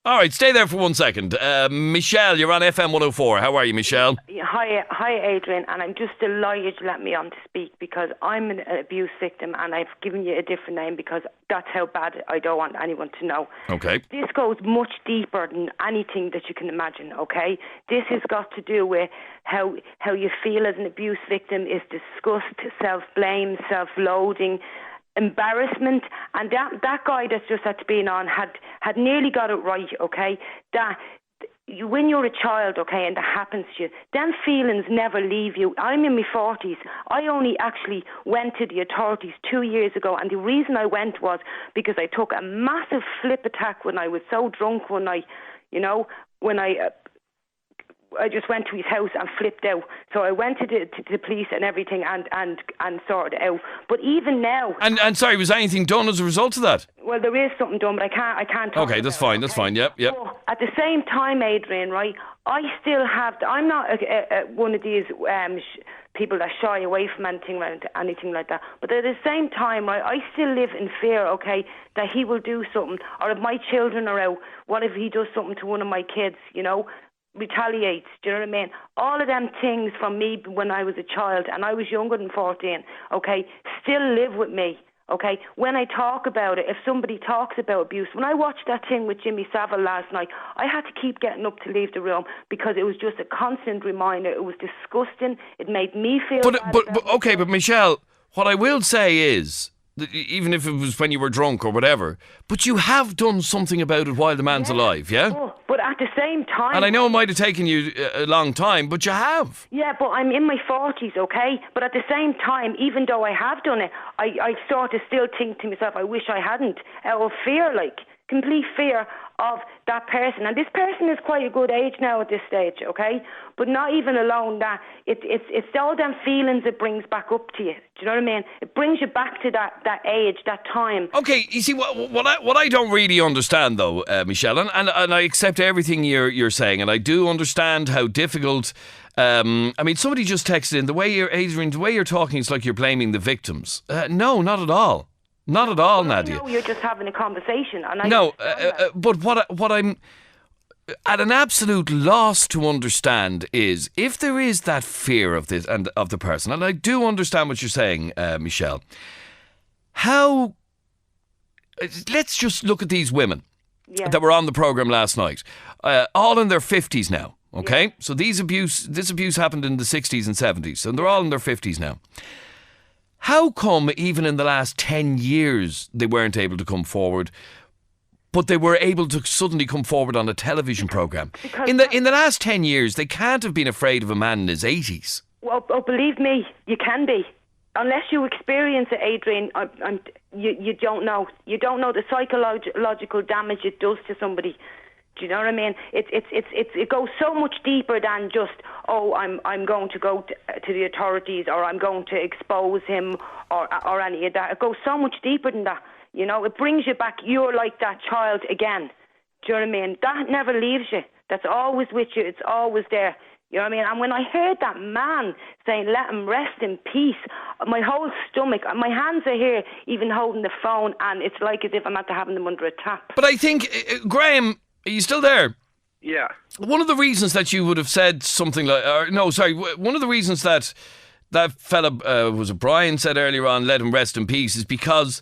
All right, stay there for 1 second. Michelle, you're on FM 104. How are you, Michelle? Hi, Adrian, and I'm just delighted you let me on to speak because I'm an abuse victim and I've given you a different name because that's how bad I don't want anyone to know. Okay. This goes much deeper than anything that you can imagine, okay? This has got to do with how you feel as an abuse victim is disgust, self-blame, self-loathing, embarrassment, and that guy that's just had been on had nearly got it right, okay? That when you're a child, okay, and that happens to you, then feelings never leave you. I'm in my 40s. I only actually went to the authorities 2 years ago, and the reason I went was because I took a massive flip attack when I was so drunk when I just went to his house and flipped out. So I went to the police and everything and sorted it out. But even now... And sorry, was anything done as a result of that? Well, there is something done, but I can't talk Okay, that's fine, that's fine, yep. But at the same time, Adrian, right, I still have... I'm not one of these people that shy away from anything like that. But at the same time, right, I still live in fear, okay, that he will do something. Or if my children are out, what if he does something to one of my kids, retaliates, do you know what I mean? All of them things from me when I was a child, and I was younger than 14, okay, still live with me, okay? When I talk about it, if somebody talks about abuse, when I watched that thing with Jimmy Savile last night, I had to keep getting up to leave the room because it was just a constant reminder. It was disgusting. It made me feel But Michelle, what I will say is, even if it was when you were drunk or whatever, but you have done something about it while the man's alive, yeah? Oh, but at the same time... And I know it might have taken you a long time, but you have. Yeah, but I'm in my 40s, okay? But at the same time, even though I have done it, I sort of still think to myself, I wish I hadn't. Out of fear, complete fear of that person. And this person is quite a good age now at this stage, okay? But not even alone that. It's all them feelings it brings back up to you. Do you know what I mean? It brings you back to that age, that time. Okay, you see, what I don't really understand, though, Michelle, and I accept everything you're saying, and I do understand how difficult... somebody just texted in, Adrian, the way you're talking, it's like you're blaming the victims. No, not at all. Not at all, Nadia. No, you're just having a conversation. And but what I'm at an absolute loss to understand is if there is that fear of this and of the person, and I do understand what you're saying, Michelle. How? Let's just look at these women that were on the programme last night, all in their 50s now. Okay, so this abuse happened in the 60s and 70s, and they're all in their 50s now. How come even in the last 10 years they weren't able to come forward, but they were able to suddenly come forward on a television programme? In the last 10 years, they can't have been afraid of a man in his 80s. Well, believe me, you can be. Unless you experience it, Adrian, you don't know. You don't know the psychological damage it does to somebody. Do you know what I mean? It goes so much deeper than just, I'm going to go to the authorities, or I'm going to expose him, or any of that. It goes so much deeper than that. It brings you back. You're like that child again. Do you know what I mean? That never leaves you. That's always with you. It's always there. You know what I mean? And when I heard that man saying, let him rest in peace, my whole stomach, my hands are here even holding the phone, and it's like as if I'm after having them under a tap. But I think, Graham... Are you still there? Yeah. One of the reasons that you would have said something like... one of the reasons that fella, was it Brian, said earlier on, let him rest in peace, is because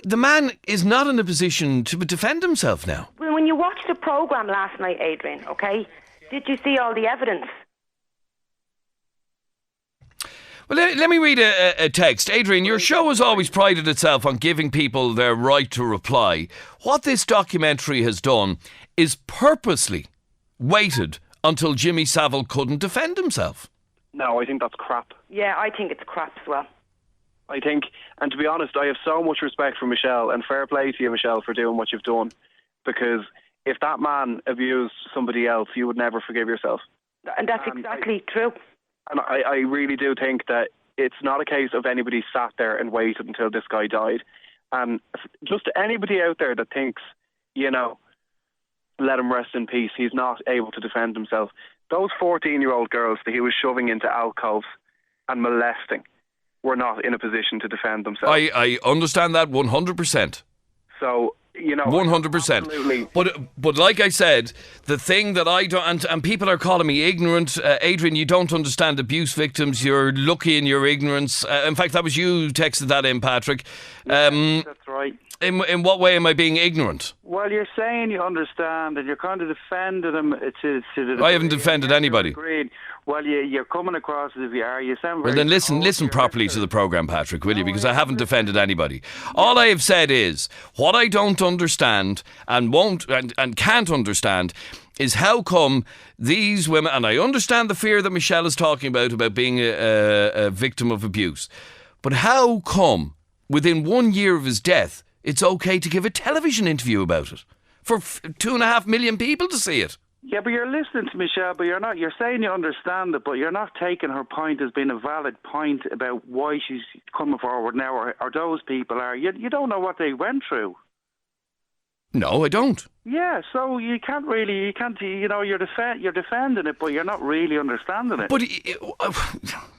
the man is not in a position to defend himself now. Well, when you watched the programme last night, Adrian, okay, did you see all the evidence? Well, let me read a text. Adrian, your show has always prided itself on giving people their right to reply. What this documentary has done is purposely waited until Jimmy Savile couldn't defend himself. No, I think that's crap. Yeah, I think it's crap as well. I think, and to be honest, I have so much respect for Michelle, and fair play to you, Michelle, for doing what you've done. Because if that man abused somebody else, you would never forgive yourself. And that's exactly true. And I really do think that it's not a case of anybody sat there and waited until this guy died. And just anybody out there that thinks, let him rest in peace, he's not able to defend himself. Those 14-year-old girls that he was shoving into alcoves and molesting were not in a position to defend themselves. I understand that 100%. So... 100%. Absolutely. But like I said, the thing that I don't, and people are calling me ignorant. Adrian, you don't understand abuse victims. You're lucky in your ignorance. In fact, that was you texted that in, Patrick. That's right. In what way am I being ignorant? Well, you're saying you understand, and you're kind of defending him. I haven't defended anybody. Agreed. Well, you're coming across as if you are. You sound very. Well, then listen properly to the programme, Patrick, will you? Because I haven't defended anybody. All I have said is, what I don't understand and won't and can't understand is how come these women, and I understand the fear that Michelle is talking about being a victim of abuse, but how come within 1 year of his death, it's okay to give a television interview about it for 2.5 million people to see it? Yeah, but you're listening to Michelle, but you're not. You're saying you understand it, but you're not taking her point as being a valid point about why she's coming forward now, or those people are. You don't know what they went through. No, I don't. Yeah, so you can't. You know, you're defending it, but you're not really understanding it. But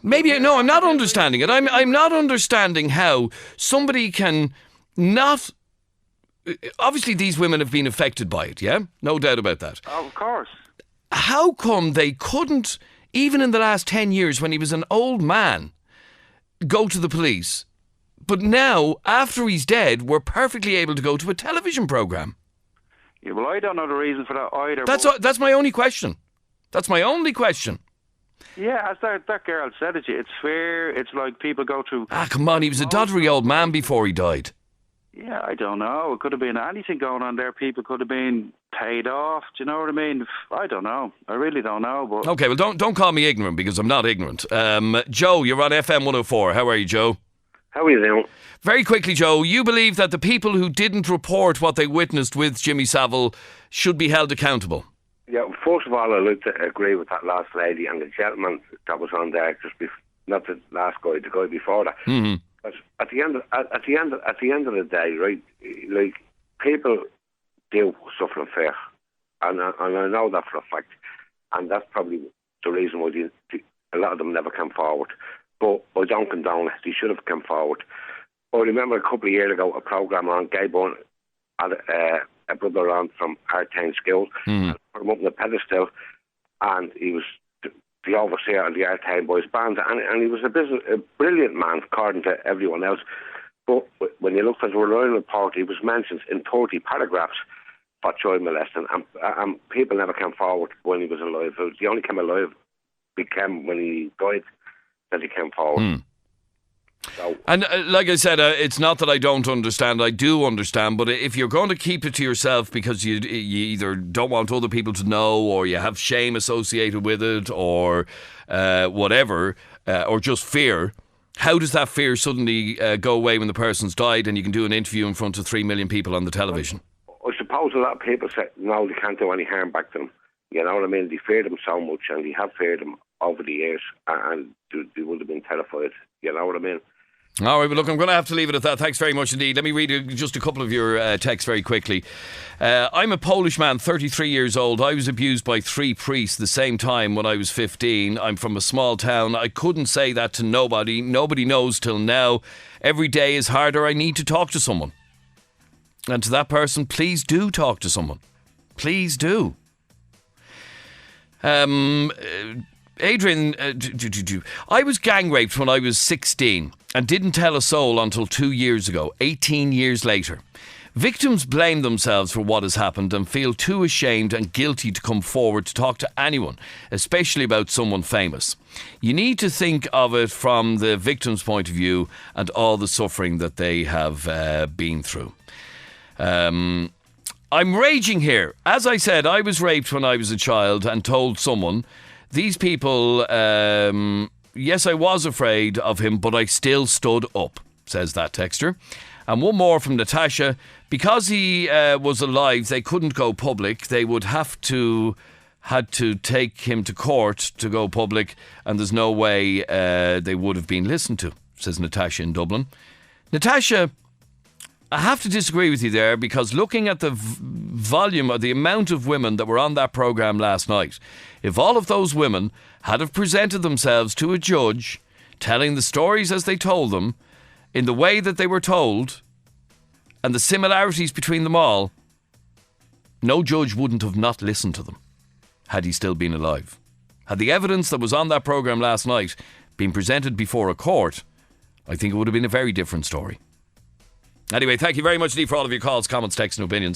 maybe no, I'm not understanding it. I'm not understanding how somebody can not. Obviously, these women have been affected by it. Yeah, no doubt about that. Of course. How come they couldn't, even in the last 10 years, when he was an old man, go to the police? But now, after he's dead, we're perfectly able to go to a television programme. Yeah, well, I don't know the reason for that either. That's my only question. That's my only question. Yeah, as that girl said it, it's fair. It's like people go through... Come on, he was a doddery old man before he died. Yeah, I don't know. It could have been anything going on there. People could have been paid off. Do you know what I mean? I don't know. I really don't know. But okay, well, don't call me ignorant, because I'm not ignorant. Joe, you're on FM104. How are you, Joe? How are you doing? Very quickly, Joe, you believe that the people who didn't report what they witnessed with Jimmy Savile should be held accountable? Yeah, first of all, I'd like to agree with that last lady and the gentleman that was on there, not the last guy, the guy before that. Mm-hmm. But at the end of the day, right, like, people do suffer and fear, and I know that for a fact, and that's probably the reason why a lot of them never come forward. But I don't condone it. They should have come forward. I remember a couple of years ago, a programme on Gabon had a brother on from Artane School, and put him up on the pedestal, and he was the overseer of the Artane Boys Band, and he was a brilliant man, according to everyone else. But when you look at the Royal Report, he was mentioned in 30 paragraphs for child molesting, and people never came forward when he was alive. He only came alive, became when he died, that he came forward. So, and like I said, it's not that I don't understand, I do understand, but if you're going to keep it to yourself because you either don't want other people to know, or you have shame associated with it, or whatever, or just fear, how does that fear suddenly go away when the person's died and you can do an interview in front of 3 million people on the television? I suppose a lot of people say, no, they can't do any harm back to them. You know what I mean? They fear them so much, and they have feared them over the years, and they would have been terrified. You know what I mean? All right, well, look, I'm going to have to leave it at that. Thanks very much indeed. Let me read just a couple of your texts very quickly. I'm a Polish man, 33 years old. I was abused by 3 priests the same time when I was 15. I'm from a small town. I couldn't say that to nobody. Nobody knows till now. Every day is harder. I need to talk to someone. And to that person, please do talk to someone. Please do. Adrian, I was gang raped when I was 16 and didn't tell a soul until 2 years ago, 18 years later. Victims blame themselves for what has happened and feel too ashamed and guilty to come forward to talk to anyone, especially about someone famous. You need to think of it from the victim's point of view and all the suffering that they have been through. I'm raging here. As I said, I was raped when I was a child and told someone. These people, yes, I was afraid of him, but I still stood up, says that texter. And one more from Natasha. Because he was alive, they couldn't go public. They would had to take him to court to go public, and there's no way they would have been listened to, says Natasha in Dublin. Natasha, I have to disagree with you there, because looking at the volume or the amount of women that were on that programme last night, if all of those women had have presented themselves to a judge, telling the stories as they told them, in the way that they were told, and the similarities between them all, no judge wouldn't have not listened to them had he still been alive. Had the evidence that was on that programme last night been presented before a court, I think it would have been a very different story. Anyway, thank you very much indeed for all of your calls, comments, texts and opinions.